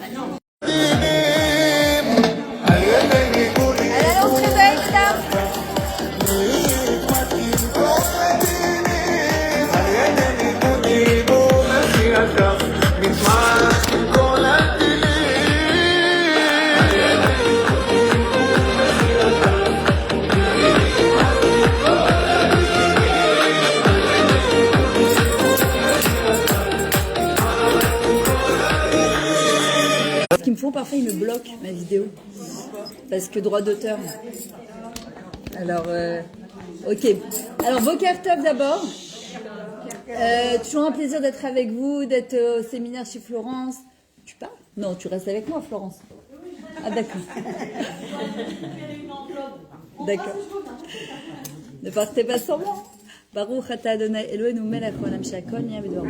Alors, on se réveille, madame. Ce qu'ils me font, parfois, ils me bloquent ma vidéo. Parce que droit d'auteur. Alors, ok. Alors, Boker Tov d'abord. Toujours un plaisir d'être avec vous, d'être au séminaire chez Florence. Tu pars? Non, tu restes avec moi, Florence. Ah, d'accord. D'accord. Ne partez pas sans moi. Baruch ata Adonai Eloheinu melech haolam she'akol nהיה b'dvaro.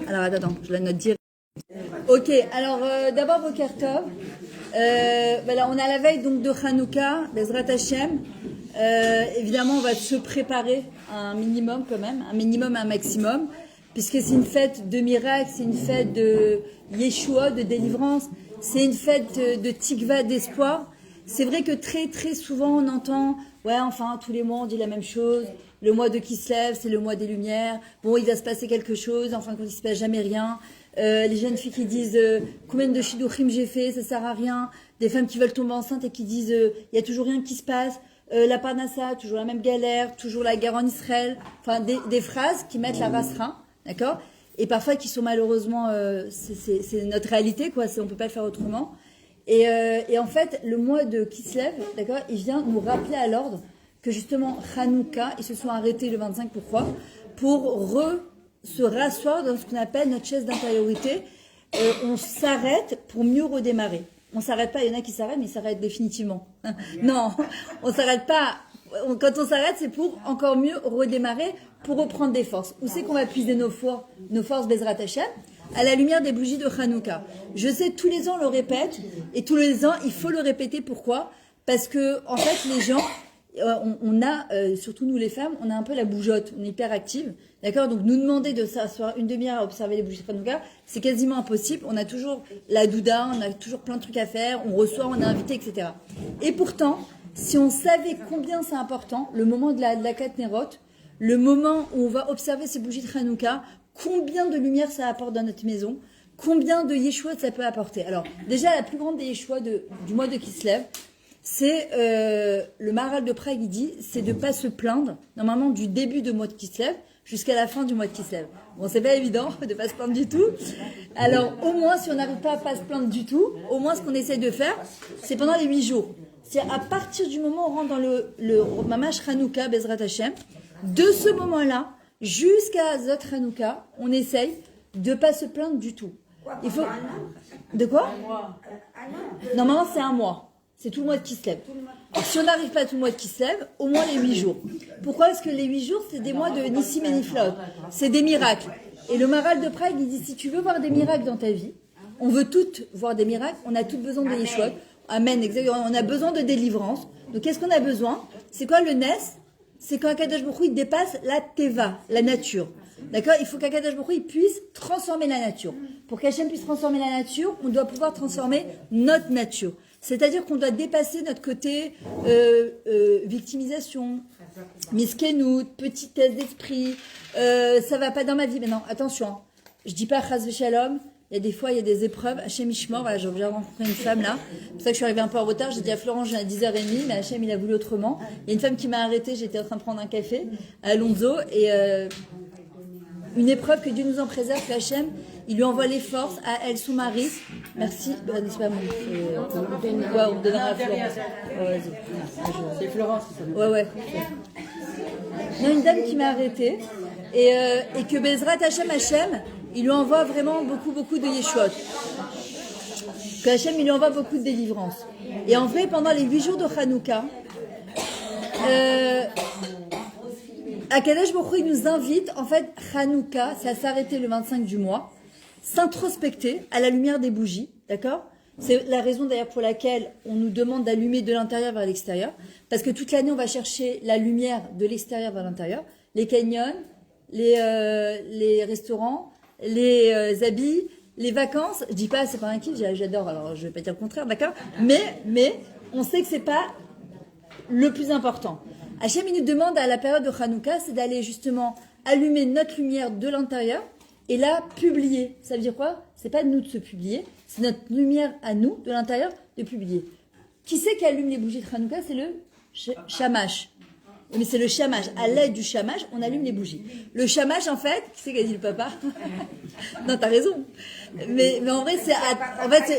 Alors, attends, je la note direct. Ok, alors d'abord Boker Tov. Voilà, on est à la veille donc de Hanouka, Bezrat Hashem. Évidemment, on va se préparer un minimum quand même, un minimum, un maximum, puisque c'est une fête de miracles, c'est une fête de Yeshua, de délivrance, c'est une fête de tikva, d'espoir. C'est vrai que très très souvent on entend, ouais, enfin tous les mois on dit la même chose. Le mois de Kislev, c'est le mois des lumières. Bon, il va se passer quelque chose. Enfin, quand il se passe jamais rien. Les jeunes filles qui disent combien de shidduchim j'ai fait, ça sert à rien. Des femmes qui veulent tomber enceintes et qui disent il y a toujours rien qui se passe. La parnassa, toujours la même galère, toujours la guerre en Israël. Enfin, des phrases qui mettent la rasera, d'accord. Et parfois qui sont malheureusement, c'est notre réalité, quoi. On peut pas le faire autrement. Et en fait, le mois de Kislev, d'accord, il vient nous rappeler à l'ordre que justement Hanouka, ils se sont arrêtés le 25, pourquoi? Pour se rasseoir dans ce qu'on appelle notre chaise d'intériorité. On s'arrête pour mieux redémarrer. On s'arrête pas, il y en a qui s'arrêtent, mais ils s'arrêtent définitivement. Non, on s'arrête pas. Quand on s'arrête, c'est pour encore mieux redémarrer, pour reprendre des forces. Où c'est qu'on va puiser nos forces Bezrat Hashem? À la lumière des bougies de Hanouka. Je sais, tous les ans, on le répète, et tous les ans, il faut le répéter. Pourquoi? Parce que, en fait, les gens, on a, surtout nous les femmes, on a un peu la bougeotte, on est hyper active, d'accord? Donc nous demander de s'asseoir une demi-heure à observer les bougies de Hanouka, c'est quasiment impossible. On a toujours la douda, on a toujours plein de trucs à faire, on reçoit, on est invité, etc. Et pourtant, si on savait combien c'est important, le moment de la Katnerot, le moment où on va observer ces bougies de Hanouka, combien de lumière ça apporte dans notre maison, combien de Yeshua ça peut apporter. Alors déjà, la plus grande des Yeshua du mois de Kislev, c'est le Maharal de Prague, il dit, c'est de ne pas se plaindre, normalement du début du mois de Kislev jusqu'à la fin du mois de Kislev. Bon, c'est pas évident de ne pas se plaindre du tout. Alors, au moins, si on n'arrive pas à pas se plaindre du tout, au moins ce qu'on essaie de faire, c'est pendant les 8 jours. C'est à partir du moment où on rentre dans le Mamash Hanouka, Bezrat Hashem, de ce moment-là, jusqu'à Zot Hanouka, on essaye de ne pas se plaindre du tout. Il faut... De quoi? Normalement, c'est un mois. C'est tout le mois de Kislev. Alors, si on n'arrive pas tout le mois de Kislev, au moins les 8 jours. Pourquoi? Parce que les 8 jours, c'est des mois de Nissim et Niflaot. C'est des miracles. Et le Maharal de Prague, il dit, si tu veux voir des miracles dans ta vie, on veut toutes voir des miracles, on a toutes besoin de Yeshua. Amen, exactement. On a besoin de délivrance. Donc, qu'est-ce qu'on a besoin? C'est quoi le Nes? C'est quand Akadosh Baruch Hu, il dépasse la Teva, la nature. D'accord? Il faut qu'Akadosh Baruch Hu, il puisse transformer la nature. Pour qu'Hachem puisse transformer la nature, on doit pouvoir transformer notre nature. C'est-à-dire qu'on doit dépasser notre côté victimisation, miskenout, petitesse d'esprit, ça va pas dans ma vie. Mais non, attention, hein. Je dis pas chas v'shalom. Il y a des fois, il y a des épreuves. Hachem Ishmor, voilà, j'ai rencontré une femme là. C'est pour ça que je suis arrivée un peu en retard. J'ai dit à Florent, j'ai à 10h30, mais Hachem, il a voulu autrement. Il y a une femme qui m'a arrêtée, j'étais en train de prendre un café à Alonso. Et une épreuve que Dieu nous en préserve, que Hachem, il lui envoie les forces à elle, son mari. Merci. C'est pas moi. Ouais, on me donnera à Florence. Ouais, vas-y. C'est Florence. Ouais. Non, une dame qui m'a arrêtée. Et que Bezrat Hachem, il lui envoie vraiment beaucoup de Yeshua. Que Hachem, il lui envoie beaucoup de délivrance. Et en vrai, pendant les 8 jours de Hanouka, Akadosh Baruch Hu, il nous invite, en fait, Hanouka, c'est à s'arrêter le 25 du mois, s'introspecter à la lumière des bougies, d'accord? C'est la raison d'ailleurs pour laquelle on nous demande d'allumer de l'intérieur vers l'extérieur, parce que toute l'année, on va chercher la lumière de l'extérieur vers l'intérieur, les canyons, les restaurants, les habits, les vacances. Je dis pas, c'est pas un kiff, j'adore, alors je vais pas dire le contraire, d'accord? Mais, on sait que c'est pas le plus important. Hachem, il nous demande à la période de Hanouka, c'est d'aller justement allumer notre lumière de l'intérieur et la publier. Ça veut dire quoi? C'est pas de nous de se publier, c'est notre lumière à nous, de l'intérieur, de publier. Qui c'est qui allume les bougies de Hanouka? C'est le shamash. Mais c'est le shamash. À l'aide du shamash, on allume les bougies. Le shamash, en fait, qui c'est qu'a dit le papa? Non, t'as raison. Mais en vrai,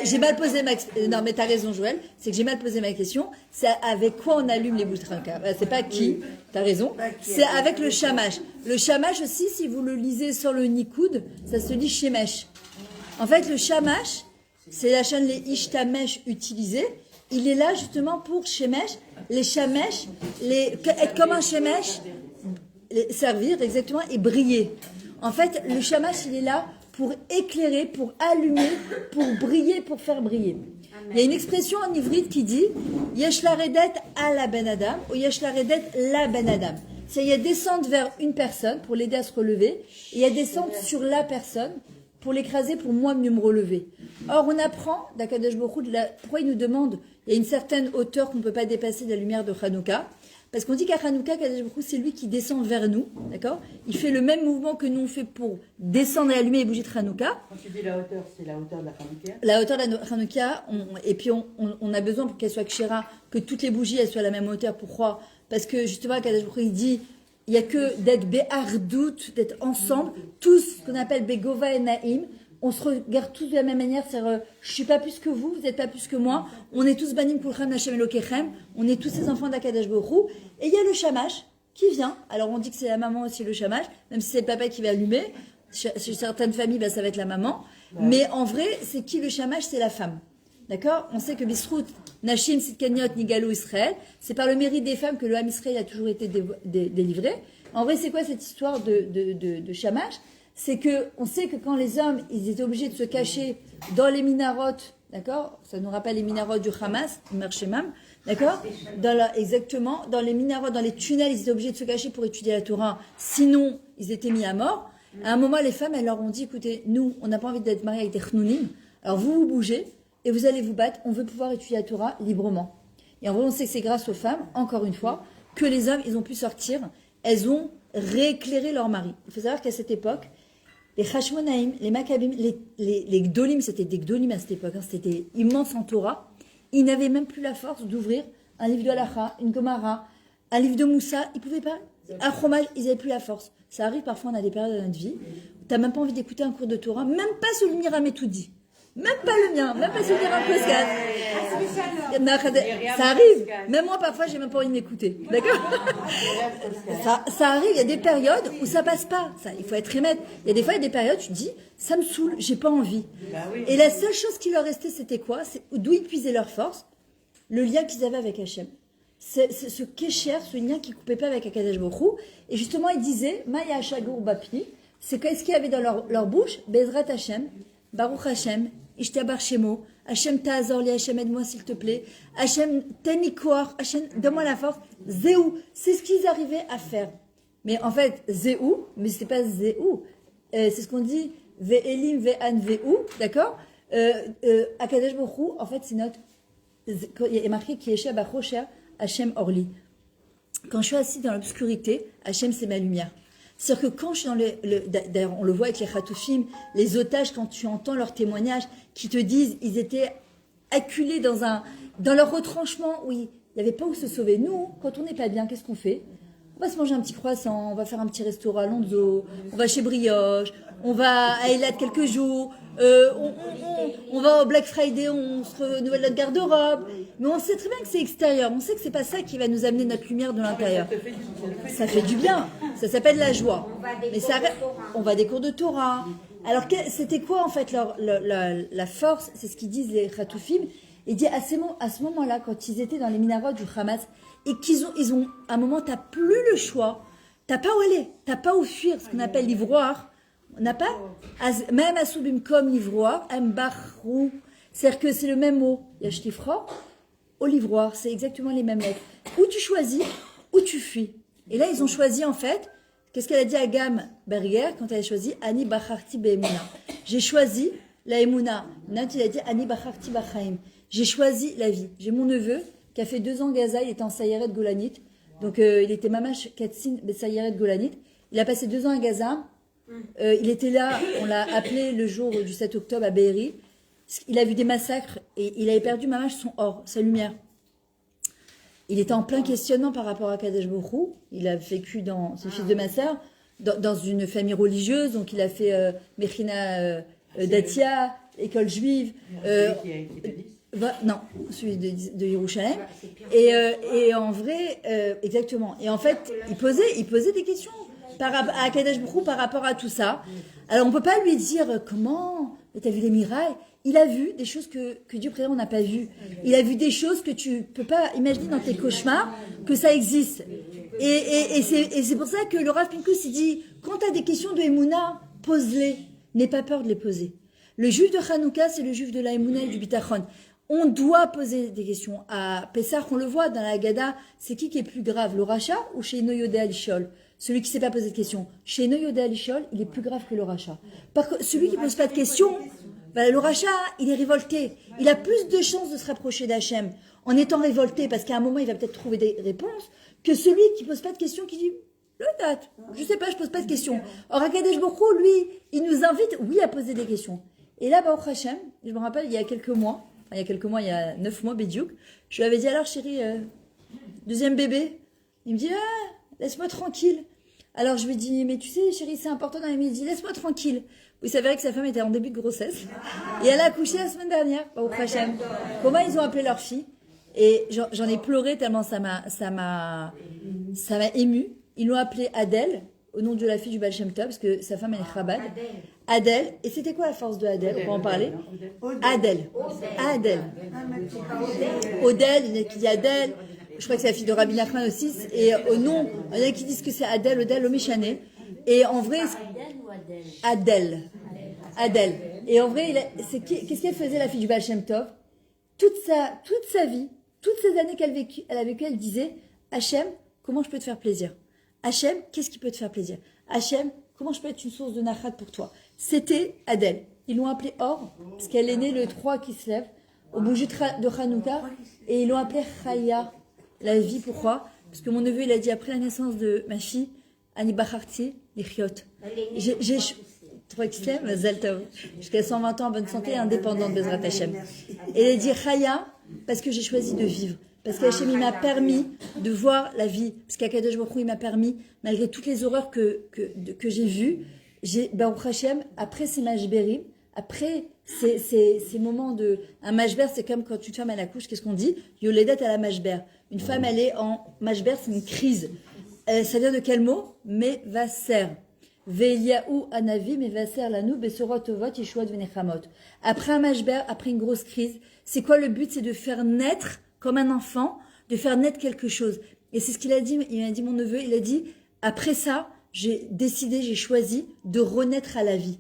j'ai mal posé non, mais t'as raison, Joël. C'est que j'ai mal posé ma question. C'est avec quoi on allume les bougies de Hanouka? C'est pas qui. T'as raison. C'est avec le shamash. Le shamash aussi, si vous le lisez sur le Nikoud, ça se dit shemesh. En fait, le shamash, c'est la chaîne les ishtamesh utilisée. Il est là justement pour shemesh, les shamesh, être comme un shemesh, servir exactement et briller. En fait, le shamash, il est là pour éclairer, pour allumer, pour briller, pour faire briller. Il y a une expression en ivrite qui dit yesh laredet à la ben adam ou yesh laredet la ben adam. C'est il y a descendre vers une personne pour l'aider à se relever et il y a descendre sur la personne pour l'écraser, pour moi mieux me relever. Or, on apprend d'Akadosh Baruch Hu, pourquoi il nous demande, il y a une certaine hauteur qu'on ne peut pas dépasser de la lumière de Hanouka, parce qu'on dit qu'à Hanouka, Akadosh Baruch Hu, c'est lui qui descend vers nous, d'accord? Il fait le même mouvement que nous on fait pour descendre et allumer les bougies de Hanouka. Quand tu dis la hauteur, c'est la hauteur de la Hanouka? La hauteur de la Hanouka, et puis on a besoin pour qu'elle soit kshira, que toutes les bougies elles soient à la même hauteur. Pourquoi? Parce que justement, Akadosh Baruch Hu, il dit, il n'y a que d'être béhardout, d'être ensemble, tous ce qu'on appelle bégova et naïm. On se regarde tous de la même manière, c'est-à-dire, je suis pas plus que vous, vous n'êtes pas plus que moi. On est tous banim kulchem Hashem Elokechem. On est tous ces enfants d'Akadosh Baruch Hu. Et il y a le shamash qui vient. Alors on dit que c'est la maman aussi le shamash, même si c'est le papa qui va allumer. Chez certaines familles, ça va être la maman. Ouais. Mais en vrai, c'est qui le shamash? C'est la femme. D'accord? On sait que Bisrout, Nashim, Sitkaniot, Nigalo, Israël, c'est par le mérite des femmes que le Ham Israël a toujours été délivré. En vrai, c'est quoi cette histoire de shamash? C'est que on sait que quand les hommes, ils étaient obligés de se cacher dans les minarotes, d'accord? Ça nous rappelle les minarotes du Hamas, Mershemam, d'accord? Exactement, dans les minarotes, dans les tunnels, ils étaient obligés de se cacher pour étudier la Torah. Sinon, ils étaient mis à mort. À un moment, les femmes, elles leur ont dit, écoutez, nous, on n'a pas envie d'être mariés avec des chnounim. Alors vous bougez et vous allez vous battre. On veut pouvoir étudier la Torah librement. Et en vrai, on sait que c'est grâce aux femmes, encore une fois, que les hommes, ils ont pu sortir. Elles ont rééclairé leur mari. Il faut savoir qu'à cette époque, les Hashmonaïm, les Maccabim, les Gdolim, c'était des Gdolim à cette époque, hein, c'était immense en Torah. Ils n'avaient même plus la force d'ouvrir un livre de Halacha, une Gemara, un livre de Moussa. Ils pouvaient pas. Un fromage, ils n'avaient plus la force. Ça arrive parfois, on a des périodes de notre vie. Tu n'as même pas envie d'écouter un cours de Torah, même pas celui de Mira Metoudi. Même pas le mien, même pas celui de Mira Poskat. Ça arrive. Même moi, parfois, j'ai même pas envie de m'écouter. D'accord? Ça arrive, il y a des périodes où ça passe pas. Ça, il faut être honnête. Il y a des fois, il y a des périodes, tu te dis, ça me saoule, j'ai pas envie. Et la seule chose qui leur restait, c'était quoi? C'est d'où ils puisaient leur force? Le lien qu'ils avaient avec Hachem. C'est ce kécher, ce lien qui ne coupait pas avec Akadosh Baruch Hu. Et justement, ils disaient, Maya Hashagur Bapni, c'est qu'est-ce qu'il y avait dans leur bouche? Bezrat Hashem, Baruch Hashem, Ishtabar Shemo, Hashem Ta'azor li, Hashem aide-moi s'il te plaît, Hashem Tenikoar, Hashem donne-moi la force, Zéou, c'est ce qu'ils arrivaient à faire. Mais en fait, Zéou, mais c'est pas Zéou, c'est ce qu'on dit, Ve'elim Ve'an Ve'ou, d'accord? Akadosh Baruch Hu, en fait, c'est notre, il y a marqué qui est chez Abachocher, Hachem Orli. Quand je suis assise dans l'obscurité, Hachem c'est ma lumière. C'est-à-dire que quand je suis dans d'ailleurs on le voit avec les Khatoufim, les otages, quand tu entends leurs témoignages, qui te disent ils étaient acculés dans leur retranchement où il n'y avait pas où se sauver. Nous, quand on n'est pas bien, qu'est-ce qu'on fait? On va se manger un petit croissant, on va faire un petit restaurant à Lonzo, on va chez Brioche, on va à Eilat quelques jours, on va au Black Friday, on se renouvelle notre garde-robe. Mais on sait très bien que c'est extérieur. On sait que c'est pas ça qui va nous amener notre lumière de l'intérieur. Ça fait du bien. Ça s'appelle la joie. Mais ça, on va à des cours de Torah. Alors c'était quoi en fait la force? C'est ce qu'ils disent les Khatoufim. Il dit à ce moment-là, quand ils étaient dans les minarotes du Hamas et qu'ils ont à un moment, t'as plus le choix. T'as pas où aller. T'as pas où fuir. Ce qu'on appelle l'ivroir. On n'a pas, même à Soubim comme l'ivroir, Mbarou, c'est-à-dire que c'est le même mot, Yashtifra, au livroir, c'est exactement les mêmes lettres. Où tu choisis, où tu fuis. Et là, ils ont choisi en fait, Qu'est-ce qu'elle a dit à Gam Berger quand elle a choisi Ani Bacharti Be'emuna? J'ai choisi la Emouna. Nat, il a dit Ani Bacharti Bachaim. J'ai choisi la vie. J'ai mon neveu qui a fait 2 ans Gaza, il était en Sayeret Golanit. Donc il était Mamash Katsin Sayeret Golanit. Il a passé 2 ans à Gaza. Il était là, on l'a appelé le jour du 7 octobre à Be'eri. Il a vu des massacres et il avait perdu Mamash son or, sa lumière. Il était en plein questionnement par rapport à Kadesh Borou. Il a vécu dans, c'est le fils de ma sœur, dans une famille religieuse. Donc il a fait Mechina Datia, école juive. Non, celui de Yerushalem. Et en vrai, exactement. Et en fait, il posait des questions à Kadesh Borou par rapport à tout ça. Alors on peut pas lui dire comment, t'as vu les mirailles. Il a vu des choses que Dieu président n'a pas vues. Il a vu des choses que tu peux pas imaginer dans tes cauchemars que ça existe. Et c'est pour ça que le Rav Pinkus il dit quand tu as des questions de Emouna, pose-les. N'aie pas peur de les poser. Le juif de Hanouka, c'est le juif de la Emouna et du Bitachon. On doit poser des questions. À Pessah, on le voit dans la Haggadah, c'est qui est plus grave, le Racha ou chez Noyodé Alishol? Celui qui ne sait pas poser de questions. Chez Noyodé Alishol, il est plus grave que le Racha. Par contre, celui qui ne pose pas de questions, le Racha, il est révolté. Il a plus de chances de se rapprocher d'Hachem en étant révolté, parce qu'à un moment, il va peut-être trouver des réponses, que celui qui ne pose pas de questions, qui dit « Le date, je ne sais pas, je ne pose pas de questions ». Or, Akadosh Baruch Hu, lui, il nous invite, oui, à poser des questions. Et là, Baruch Hashem, je me rappelle, il y a 9 mois, Bédiouk, je lui avais dit « Alors, chérie, deuxième bébé ?» Il me dit « Ah, laisse-moi tranquille ». Alors, je lui dis « Mais tu sais, chérie, c'est important dans les midi, laisse-moi tranquille ». Il s'avérait que sa femme était en début de grossesse. Et elle a accouché la semaine dernière. Au Hachem. Comment ils ont appelé leur fille? Et j'en ai pleuré tellement ça m'a ému. Ils l'ont appelée Adèle, au nom de la fille du Baal Shem Tov, parce que sa femme elle est Chabad. Adèle. Et c'était quoi la force de Adèle? On peut en parler? Adèle. Odèle, il y en a qui dit Adèle. Je crois que c'est la fille de Rabbi Nachman aussi. Et au nom, il y en a qui disent que c'est Adèle, Odèle, Oméchané. Et en vrai, Adèle. Et en vrai, qu'est-ce qu'elle faisait, la fille du Baal Shem Tov? Toute sa vie, toutes ces années elle a vécu, elle disait Hachem, comment je peux te faire plaisir? Hachem, qu'est-ce qui peut te faire plaisir? Hachem, comment je peux être une source de nachat pour toi? C'était Adèle. Ils l'ont appelée Or, parce qu'elle est née le 3 qui se lève, au bout de Hanouka, et ils l'ont appelée Chaya, la vie. Pourquoi? Parce que mon neveu, il a dit après la naissance de ma fille, Ani Bacharti, Lichiot. J'ai jusqu'à 120 ans en bonne santé et indépendante, Bezrat Hashem. Et elle a dit Chaya, parce que j'ai choisi de vivre. Parce qu'Hachem, il m'a permis de voir la vie. Parce qu'Akadosh Baruch Hu, il m'a permis, malgré toutes les horreurs que j'ai vues, Baruch Hashem, après ces mashberim, après ces moments de. Un mashber, c'est comme quand une femme, elle accouche, qu'est-ce qu'on dit? Yoledat à la mashber. Une femme, elle est en mashber, c'est une crise. Ça vient de quel mot? Mevaser. Veiliaou anavi mevaser lanou besorot ovot yeshuot venechamot. Après un mashber, après une grosse crise, c'est quoi le but? C'est de faire naître, comme un enfant, de faire naître quelque chose. Et c'est ce qu'il a dit. Il m'a dit, mon neveu, il a dit, après ça, j'ai décidé, j'ai choisi de renaître à la vie.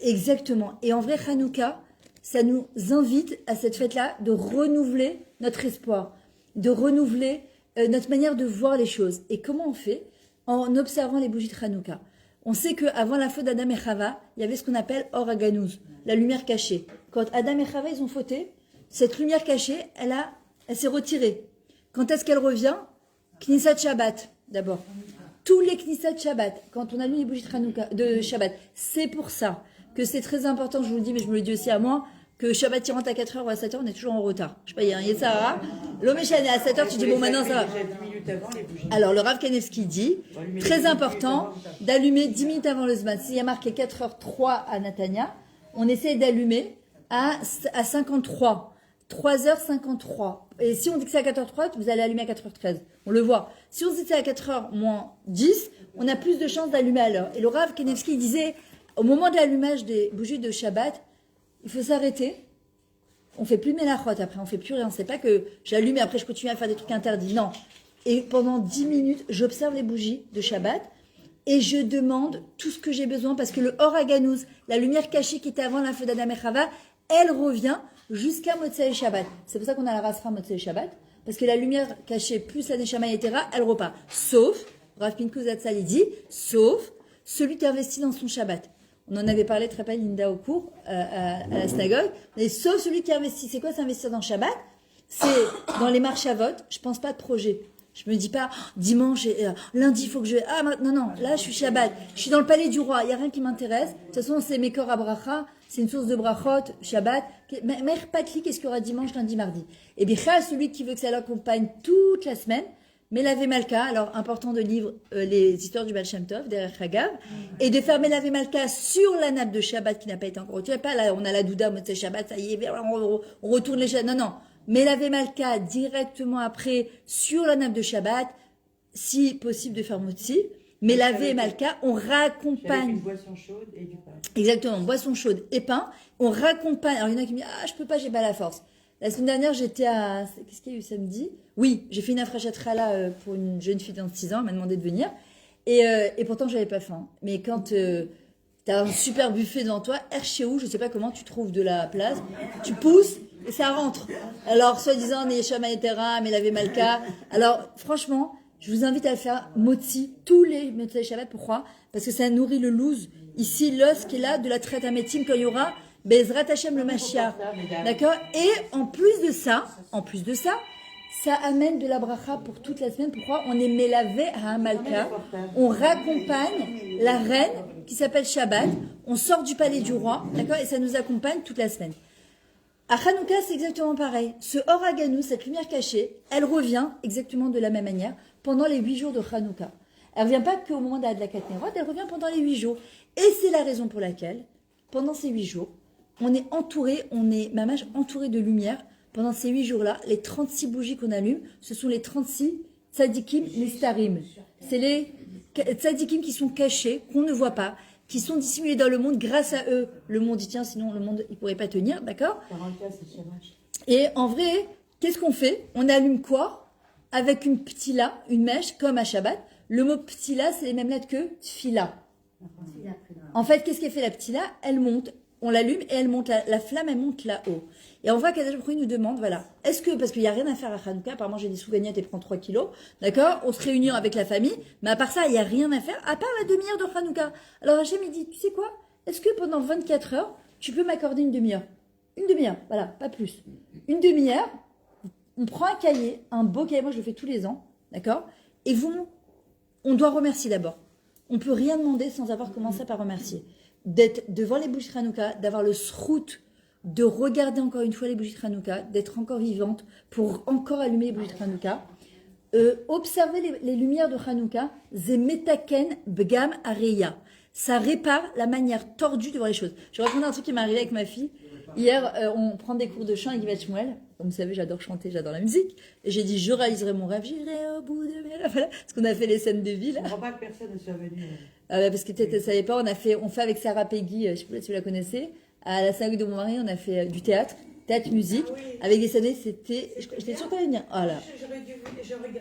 Exactement. Et en vrai, Hanouka, ça nous invite à cette fête-là de renouveler notre espoir, de renouveler notre manière de voir les choses. Et comment on fait? En observant les bougies de Hanouka. On sait qu'avant la faute d'Adam et Chava, il y avait ce qu'on appelle Or Haganouz, la lumière cachée. Quand Adam et Chava, ils ont fauté, cette lumière cachée, elle s'est retirée. Quand est-ce qu'elle revient? Knisat Shabbat, d'abord. Tous les Knisat Shabbat, quand on allume les bougies de Shabbat, c'est pour ça que c'est très important, je vous le dis, mais je me le dis aussi à moi, que Shabbat il rentre à 4h ou à 7h, on est toujours en retard. Je sais pas, il y a un Yetzara. L'Omeshan est à 7h, tu dis bon maintenant ça va. Alors le Rav Kanevski dit, très important, d'allumer 10 minutes avant le Zman. S'il y a marqué 4h03 à Natania, on essaie d'allumer à 53. 3h53. Et si on dit que c'est à 4h03, vous allez allumer à 4h13. On le voit. Si on dit que c'est à 4h moins 10, on a plus de chances d'allumer à l'heure. Et le Rav Kanevski disait, au moment de l'allumage des bougies de Shabbat, il faut s'arrêter. On fait plus de mélachot après, on fait plus rien. C'est pas que j'allume et après je continue à faire des trucs interdits. Non. Et pendant 10 minutes, j'observe les bougies de Shabbat et je demande tout ce que j'ai besoin parce que le Or Haganouz, la lumière cachée qui était avant la feu d'Adam et Chava, elle revient jusqu'à Motzei Shabbat. C'est pour ça qu'on a la rasra Motzei Shabbat, parce que la lumière cachée plus la Neshama etc., elle repart. Sauf Rav Pinkus Zatzal, il dit, sauf celui qui investit dans son Shabbat. On en avait parlé, très rappelle Linda au cours, à la synagogue. Mais sauf celui qui investit. C'est quoi s'investir dans Shabbat? C'est dans les marches à vote. Je pense pas de projet. Je me dis pas, dimanche, lundi, il faut que je... Ah, non, là, je suis Shabbat. Je suis dans le palais du roi. Il y a rien qui m'intéresse. De toute façon, c'est Mekor Abracha. C'est une source de brachot, Shabbat. Mer Patli, qu'est-ce qu'il y aura dimanche, lundi, mardi? Et bien, celui qui veut que ça l'accompagne toute la semaine, Melavé Malka, alors important de lire les histoires du Baal Shem Tov, derrière Hagav, et de faire Melavé Malka sur la nappe de Shabbat qui n'a pas été encore retirée. Pas là, on a la Douda, c'est Shabbat, ça y est, on retourne les Shabbat. Non. Melavé Malka directement après sur la nappe de Shabbat, si possible de faire Motzi. Melavé Malka, on raccompagne. Avec une boisson chaude et du pain. Exactement, boisson chaude et pain. On raccompagne. Alors il y en a qui me disent, je peux pas, j'ai pas la force. La semaine dernière, j'étais à... Qu'est-ce qu'il y a eu samedi? Oui, j'ai fait une afrachat pour une jeune fille de 6 ans, elle m'a demandé de venir. Et pourtant, j'avais pas faim. Mais quand tu as un super buffet devant toi, Herchéou, je sais pas comment tu trouves de la place, tu pousses et ça rentre. Alors, soi-disant, Neshama Etera, Melavé Malka. Alors, franchement, je vous invite à faire Motzi, tous les Motzei Shabbat. Pourquoi? Parce que ça nourrit le louz. Ici, l'os qui est là, de la traite à médecine, quand il y aura Bezrat Hashem le Mashiach. D'accord? Et en plus de ça, ça amène de la bracha pour toute la semaine. Pourquoi? On est mélavé à un malka. On raccompagne la reine qui s'appelle Shabbat. On sort du palais du roi. D'accord? Et ça nous accompagne toute la semaine. À Hanouka, c'est exactement pareil. Ce Oraganou, cette lumière cachée, elle revient exactement de la même manière pendant les 8 jours de Hanouka. Elle ne revient pas qu'au moment d'Adlakat Nerot, elle revient pendant les 8 jours. Et c'est la raison pour laquelle, pendant ces 8 jours, on est mamash entouré de lumière. Pendant ces 8 jours-là, les 36 bougies qu'on allume, ce sont les 36 tzadikim nistarim. C'est les tzadikim qui sont cachés, qu'on ne voit pas, qui sont dissimulés dans le monde. Grâce à eux, le monde y tient, sinon le monde, il pourrait pas tenir, d'accord? Et en vrai, qu'est-ce qu'on fait? On allume quoi? Avec une ptila, une mèche, comme à Shabbat. Le mot ptila, c'est les mêmes lettres que tfila. En fait, qu'est-ce qu'elle fait la ptila? Elle monte. On l'allume et elle monte, la flamme, elle monte là-haut. Et on voit qu'Akadosh Baruch Hu nous demande, voilà, est-ce que, parce qu'il n'y a rien à faire à Hanouka, apparemment j'ai des sous-gagnettes et prends 3 kilos, d'accord, on se réunit avec la famille, mais à part ça, il n'y a rien à faire, à part la demi-heure de Hanouka. Alors Hachem, il dit, tu sais quoi, est-ce que pendant 24 heures, tu peux m'accorder une demi-heure? Une demi-heure, voilà, pas plus. Une demi-heure, on prend un cahier, un beau cahier, moi je le fais tous les ans, d'accord, et on doit remercier d'abord. On peut rien demander sans avoir commencé par remercier. D'être devant les bougies de Hanouka, d'avoir le srout, de regarder encore une fois les bougies de Hanouka, d'être encore vivante pour encore allumer les bougies de Hanouka. Observer les lumières de Hanouka, zemetaken bgam areya. Ça répare la manière tordue de voir les choses. Je vais raconter un truc qui m'est arrivé avec ma fille. Hier, on prend des cours de chant avec Yvette Shmuel. Comme vous savez, j'adore chanter, j'adore la musique. Et j'ai dit, je réaliserai mon rêve, j'irai au bout de mes rêves. Voilà, parce qu'on a fait les scènes de ville. Je ne crois pas que personne ne soit venu. Parce que peut-être, ne savais pas, on fait avec Sarah Peggy, je ne sais pas si vous la connaissez, à la synagogue de mon mari, on a fait du théâtre, musique, avec des scènes, c'était, j'étais sûre qu'elle allait venir. Oh là.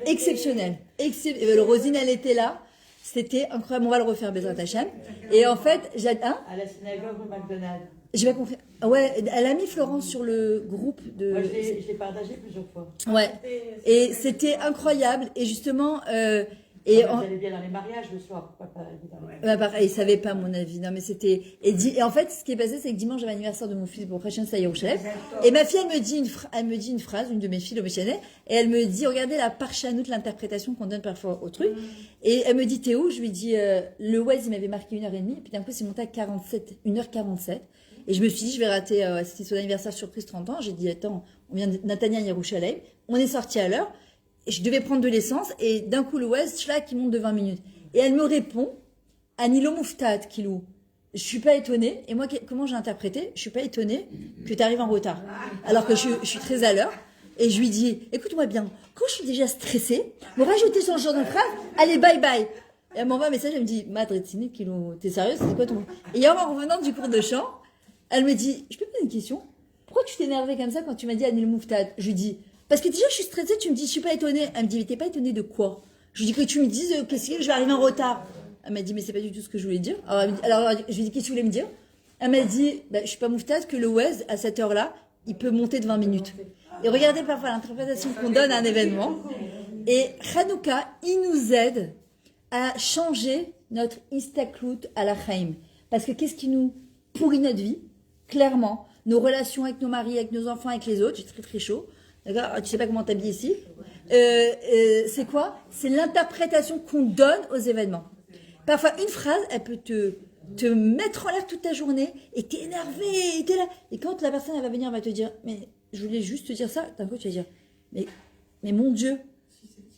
Exceptionnel. Le Rosine, elle était là. C'était incroyable. On va le refaire, Bezrat Hashem. Et en fait, à la synagogue de McDonald's. J'ai pas compris. Ouais, elle a mis Florence sur le groupe de. Moi, je l'ai partagé plusieurs fois. Ouais. Et c'était incroyable. Et justement. Vous allez bien dans les mariages le soir. Il savait pas, à mon avis. Non, mais c'était. Et en fait, ce qui est passé, c'est que dimanche, j'avais l'anniversaire de mon fils pour Rachan Sayerushalem. Et ma fille, elle me dit une phrase, une de mes filles au Méchanet, et elle me dit, regardez la parchanout, l'interprétation qu'on donne parfois au truc. Et elle me dit, Théo, je lui dis, le Waze, il m'avait marqué 1h30, et puis d'un coup, c'est monté à 1h47. Et je me suis dit, je vais rater, c'était son anniversaire surprise 30 ans. J'ai dit, attends, on vient de Natania Yerushalem. On est sorti à l'heure. Et je devais prendre de l'essence. Et d'un coup, le West, là, qui monte de 20 minutes. Et elle me répond, Anilo Mouftat, Kilou. Je suis pas étonnée. Et moi, comment j'ai interprété? Je suis pas étonnée que tu arrives en retard. Alors que je suis très à l'heure. Et je lui dis, écoute-moi bien, quand je suis déjà stressée, me rajouter sur le genre de phrase, allez, bye bye. Et elle m'envoie un message, elle me dit, Madretine, Kilou, t'es sérieuse? C'est quoi ton. Et hier, en revenant du cours de chant, elle me dit, je peux te poser une question? Pourquoi tu t'es énervée comme ça quand tu m'as dit Anil Mouftat? Je lui dis, parce que déjà je suis stressée, tu me dis, je suis pas étonnée. Elle me dit, mais t'es pas étonnée de quoi? Je lui dis que tu me dises, qu'est-ce que je vais arriver en retard. Elle m'a dit, mais c'est pas du tout ce que je voulais dire. Alors je lui ai dit, qu'est-ce que tu voulais me dire? Elle m'a dit, je suis pas Mouftat, que le West, à cette heure-là, il peut monter de 20 minutes. Et regardez parfois l'interprétation qu'on donne à un événement. Et Hanouka, il nous aide à changer notre istaklout à la chaim. Parce que qu'est-ce qui nous pourrit notre vie? Clairement, nos relations avec nos maris, avec nos enfants, avec les autres. J'ai très très chaud. D'accord? Tu sais pas comment t'habiller ici. C'est quoi? C'est l'interprétation qu'on donne aux événements. Parfois, une phrase, elle peut te mettre en l'air toute ta journée et t'es énervé, et t'es là. Et quand la personne elle va venir, elle va te dire, mais je voulais juste te dire ça, d'un coup tu vas dire, mais mon Dieu,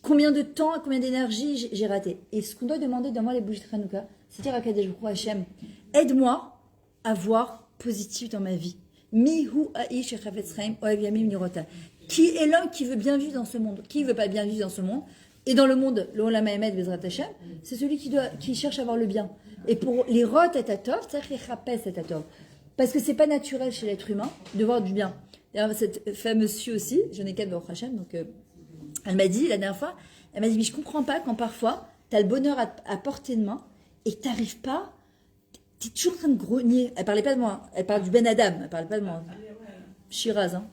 combien de temps, combien d'énergie j'ai raté. Et ce qu'on doit demander dans moi les bougies de Hanouka, c'est dire à Kadesh Hachem, aide-moi à voir positif dans ma vie. Mihu aish chafetz chaim oev yamim nirota. Qui est l'homme qui veut bien vivre dans ce monde? Qui veut pas bien vivre dans ce monde? Et dans le monde, l'Olam Hamed Bezrat Hashem, c'est celui qui cherche à avoir le bien. Et pour les rot et tatov, c'est-à-dire les rapes et tatov. Parce que c'est pas naturel chez l'être humain de voir du bien. D'ailleurs, cette fameuse fille aussi, j'en ai 4 Baruch Hashem, donc elle m'a dit la dernière fois, elle m'a dit, mais je comprends pas quand parfois tu as le bonheur à portée de main et que tu n'arrives pas, tu es toujours en train de grogner. Elle parlait pas de moi, elle parle du Ben Adam, elle parlait pas de moi. Shiraz, hein.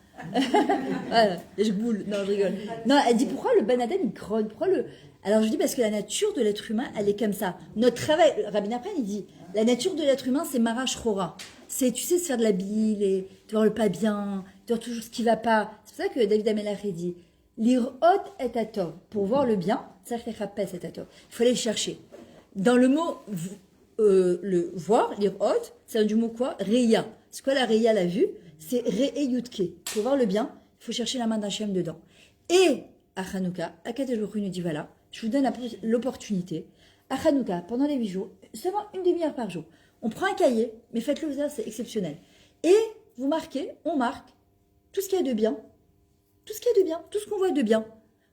Voilà, je boule, non, je rigole. Non, elle dit pourquoi le Ben Adam il grogne, Alors je dis parce que la nature de l'être humain, elle est comme ça. Notre travail, Rabbi Nachman il dit, la nature de l'être humain c'est marash chora. C'est, tu sais, se faire de la bile, et de voir le pas bien, de voir toujours ce qui va pas. C'est pour ça que David Amelach il dit, l'irot est à tov. Pour voir le bien, c'est que les est à tov. Il faut aller le chercher. Dans le mot le voir, l'irot, ça vient du mot quoi? Reya. C'est quoi la reya, la vue? C'est Re-e-yutke. Pour voir le bien, il faut chercher la main d'Hachem dedans. Et à Hanouka, Akadosh Baruch Hu nous dit voilà, je vous donne l'opportunité. À Hanouka, pendant les 8 jours, seulement une demi-heure par jour. On prend un cahier, mais faites-le, c'est exceptionnel. Et vous marquez, on marque tout ce qu'il y a de bien, tout ce qu'il y a de bien, tout ce qu'on voit de bien.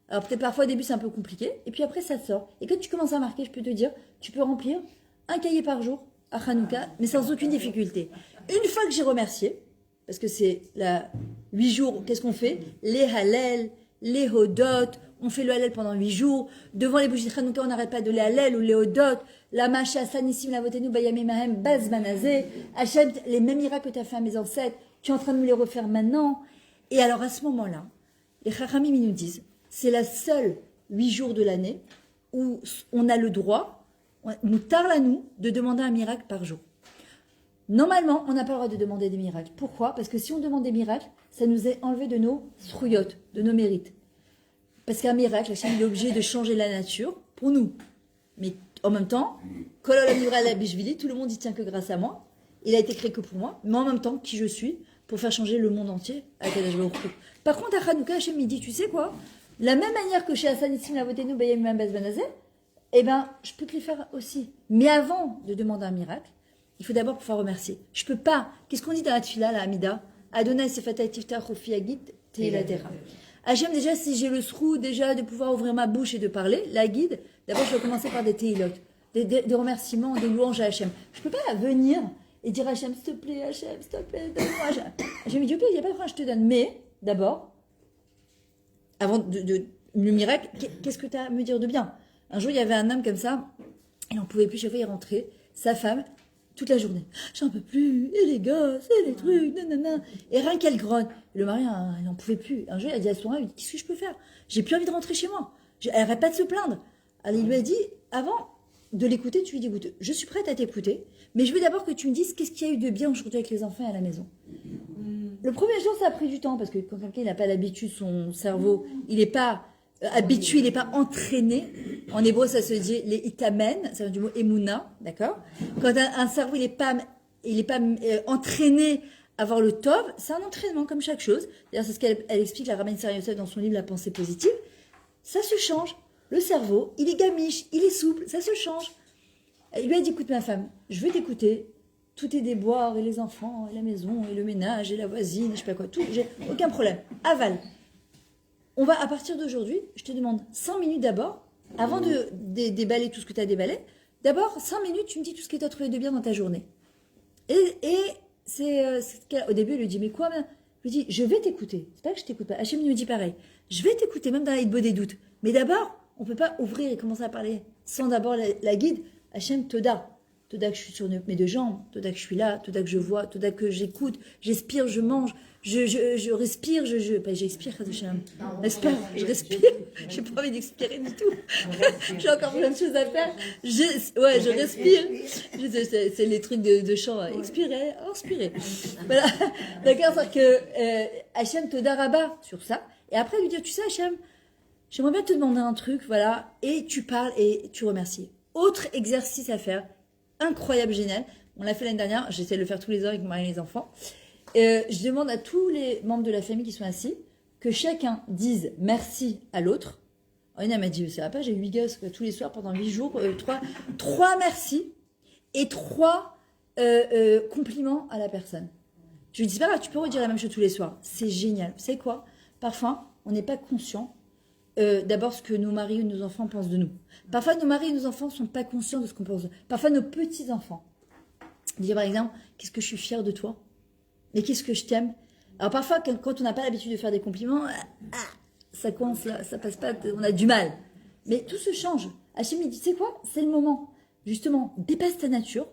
Alors peut-être parfois au début c'est un peu compliqué, et puis après ça sort. Et quand tu commences à marquer, je peux te dire, tu peux remplir un cahier par jour à Hanouka, mais sans aucune difficulté. Une fois que j'ai remercié, parce que c'est 8 jours, qu'est-ce qu'on fait? Les Hallel, les Hodot, on fait le Hallel pendant 8 jours. Devant les bougies de Hanouka, on n'arrête pas de les Hallel ou les Hodot. La Macha, Sanissim, la Votenu, Bayamim Mahem, Baz Manazé. Hachem, les mêmes miracles que tu as fait à mes ancêtres, tu es en train de me les refaire maintenant. Et alors à ce moment-là, les Chachamim nous disent, c'est la seule 8 jours de l'année où on a le droit, nous tarde à nous, de demander un miracle par jour. Normalement, on n'a pas le droit de demander des miracles. Pourquoi? Parce que si on demande des miracles, ça nous est enlevé de nos srouillottes, de nos mérites. Parce qu'un miracle, Hachem est obligé de changer la nature pour nous. Mais en même temps, tout le monde y tient que grâce à moi. Il a été créé que pour moi. Mais en même temps, qui je suis pour faire changer le monde entier à Kadosh Baruch Hu. Par contre, à Hanouka, Hachem me dit, tu sais quoi? La même manière que chez Hasanissim Lavotenu Bayamim Baz Banazé, eh ben, je peux te les faire aussi. Mais avant de demander un miracle, il faut d'abord pouvoir remercier. Je peux pas. Qu'est-ce qu'on dit dans la tefila, la Hamida? Adonai sefatay tiftach ufi agit teilatera. Hachem, déjà, si j'ai le srou, déjà, de pouvoir ouvrir ma bouche et de parler, la guide, d'abord, je vais commencer par des teilot, des remerciements, des louanges à Hachem. Je peux pas venir et dire à Hachem, s'il te plaît, Hachem, s'il te plaît, donne-moi. Hachem me dit, ok, il n'y a pas de problème, je te donne. Mais, d'abord, avant le miracle, qu'est-ce que tu as à me dire de bien? Un jour, il y avait un homme comme ça, il n'en pouvait plus, chaque fois, il rentrait, sa femme, toute la journée. J'en peux plus, et les gosses, et les trucs, nanana. Et rien qu'elle grogne. Le mari, il n'en pouvait plus. Un jour, il a dit à son mari, qu'est-ce que je peux faire? J'ai plus envie de rentrer chez moi. Elle n'arrête pas de se plaindre. Alors, il lui a dit, avant de l'écouter, tu lui dis, écoute, je suis prête à t'écouter, mais je veux d'abord que tu me dises qu'est-ce qu'il y a eu de bien aujourd'hui avec les enfants et à la maison. Le premier jour, ça a pris du temps, parce que quand quelqu'un n'a pas l'habitude, son cerveau, il n'est pas habitué, il n'est pas entraîné. En hébreu, ça se dit les itamen, ça vient du mot emuna, d'accord? Quand un cerveau, il n'est pas entraîné à avoir le tov, c'est un entraînement comme chaque chose. D'ailleurs, c'est ce qu'elle explique, la Rabbin Sarah Yosef, dans son livre La pensée positive. Ça se change. Le cerveau, il est gamiche, il est souple, ça se change. Il lui a dit, écoute ma femme, je veux t'écouter. Tout est déboire, et les enfants, et la maison, et le ménage, et la voisine, et je sais pas quoi, tout, j'ai aucun problème. Aval. On va, à partir d'aujourd'hui, je te demande 100 minutes d'abord, avant de déballer tout ce que tu as déballé, d'abord 5 minutes, tu me dis tout ce que tu as trouvé de bien dans ta journée. Et c'est au début, elle lui dit, mais quoi? Je lui dis, je vais t'écouter. C'est pas que je t'écoute pas. Hachem me dit pareil. Je vais t'écouter, même dans la hitbo des doutes. Mais d'abord, on peut pas ouvrir et commencer à parler sans d'abord la guide. Hachem Toda. Toda que je suis sur mes deux jambes, Toda que je suis là, Toda que je vois, Toda que j'écoute, j'expire, je mange, je respire, j'expire, j'espère, je respire, j'ai pas envie d'expirer du tout, j'ai encore plein de choses à faire, je respire, c'est les trucs de chant, expirer, inspirer, voilà, d'accord, c'est que Hachem Toda Rabba sur ça, et après lui dire, tu sais Hachem, j'aimerais bien te demander un truc, voilà, et tu parles et tu remercies. Autre exercice à faire, incroyable, génial. On l'a fait l'année dernière, j'essaie de le faire tous les ans avec mon mari et les enfants. Je demande à tous les membres de la famille qui sont assis que chacun dise merci à l'autre. Aïna m'a dit, ça va pas, j'ai 8 gosses tous les soirs pendant 8 jours, 3 merci et 3 compliments à la personne. Je lui dis, c'est pas grave, tu peux redire la même chose tous les soirs. C'est génial. Vous savez quoi? Parfois, on n'est pas conscient d'abord ce que nos maris ou nos enfants pensent de nous. Parfois, nos maris et nos enfants ne sont pas conscients de ce qu'on pense. Parfois, nos petits-enfants. Dire par exemple, qu'est-ce que je suis fière de toi? Mais qu'est-ce que je t'aime? Alors parfois, quand on n'a pas l'habitude de faire des compliments, ça coince là, ça passe pas, on a du mal. Mais tout se change. Hachem il dit, tu sais quoi? C'est le moment. Justement, dépasse ta nature.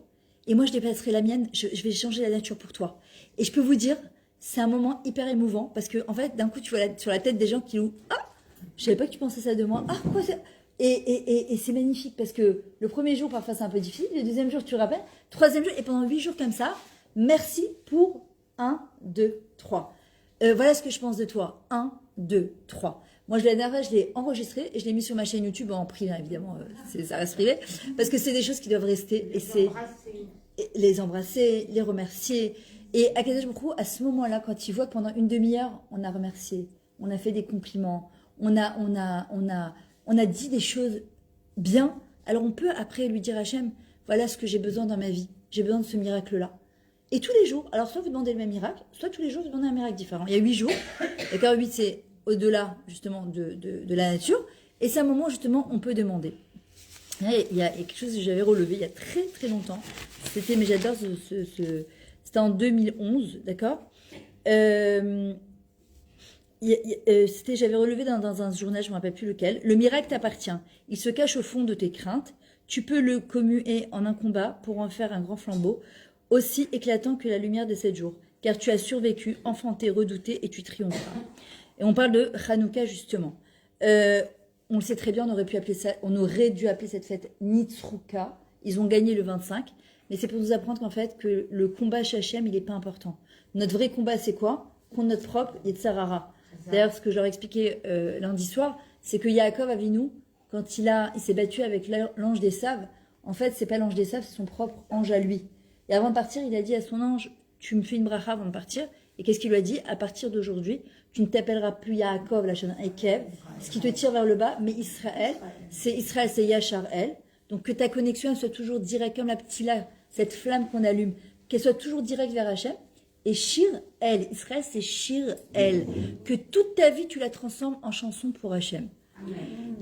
Et moi, je dépasserai la mienne. Je vais changer la nature pour toi. Et je peux vous dire, c'est un moment hyper émouvant. Parce que, en fait, d'un coup, tu vois sur la tête des gens qui louent. Ah! Je savais pas que tu pensais ça de moi. Ah, quoi ça? Et c'est magnifique parce que le premier jour, parfois, c'est un peu difficile. Le deuxième jour, tu te rappelles. Troisième jour, et pendant 8 jours comme ça, merci pour 1, 2, 3. Voilà ce que je pense de toi. 1, 2, 3. Moi, la dernière fois, je l'ai enregistré et je l'ai mis sur ma chaîne YouTube en privé, évidemment. Ça reste privé. Parce que c'est des choses qui doivent rester. Et c'est les embrasser, les remercier. Et Akadosh Baruch Hu, à ce moment-là, quand il voit que pendant une demi-heure, on a remercié, on a fait des compliments, on a dit des choses bien, alors on peut après lui dire Hachem, voilà ce que j'ai besoin dans ma vie, j'ai besoin de ce miracle-là. Et tous les jours, alors soit vous demandez le même miracle, soit tous les jours vous demandez un miracle différent. Il y a 8 jours, et car 8 c'est au-delà justement de la nature, et c'est un moment justement on peut demander. Il y a quelque chose que j'avais relevé il y a très très longtemps, c'était, mais j'adore c'était en 2011, d'accord j'avais relevé dans un journal, je ne me rappelle plus lequel. Le miracle t'appartient. Il se cache au fond de tes craintes. Tu peux le commuer en un combat pour en faire un grand flambeau, aussi éclatant que la lumière de 7 jours. Car tu as survécu, enfanté, redouté, et tu triompheras. Et on parle de Hanouka, justement. On le sait très bien, on aurait dû appeler cette fête Nitzruka. Ils ont gagné le 25. Mais c'est pour nous apprendre qu'en fait, que le combat chez Hachem, il n'est pas important. Notre vrai combat, c'est quoi? Contre notre propre Yetzirah. D'ailleurs, ce que j'aurais expliqué lundi soir, c'est que Yaakov Avinu, quand il s'est battu avec l'ange des Saves, en fait, c'est pas l'ange des Saves, c'est son propre ange à lui. Et avant de partir, il a dit à son ange, tu me fais une bracha avant de partir. Et qu'est-ce qu'il lui a dit? À partir d'aujourd'hui, tu ne t'appelleras plus Yaakov, la chaîne Ekev, ce qui te tire vers le bas, mais Israël, c'est Yachar El. Donc que ta connexion soit toujours directe, comme la petite là, cette flamme qu'on allume, qu'elle soit toujours directe vers Hachem. Et Shir El, Israël c'est Shir El, que toute ta vie tu la transformes en chanson pour Hachem.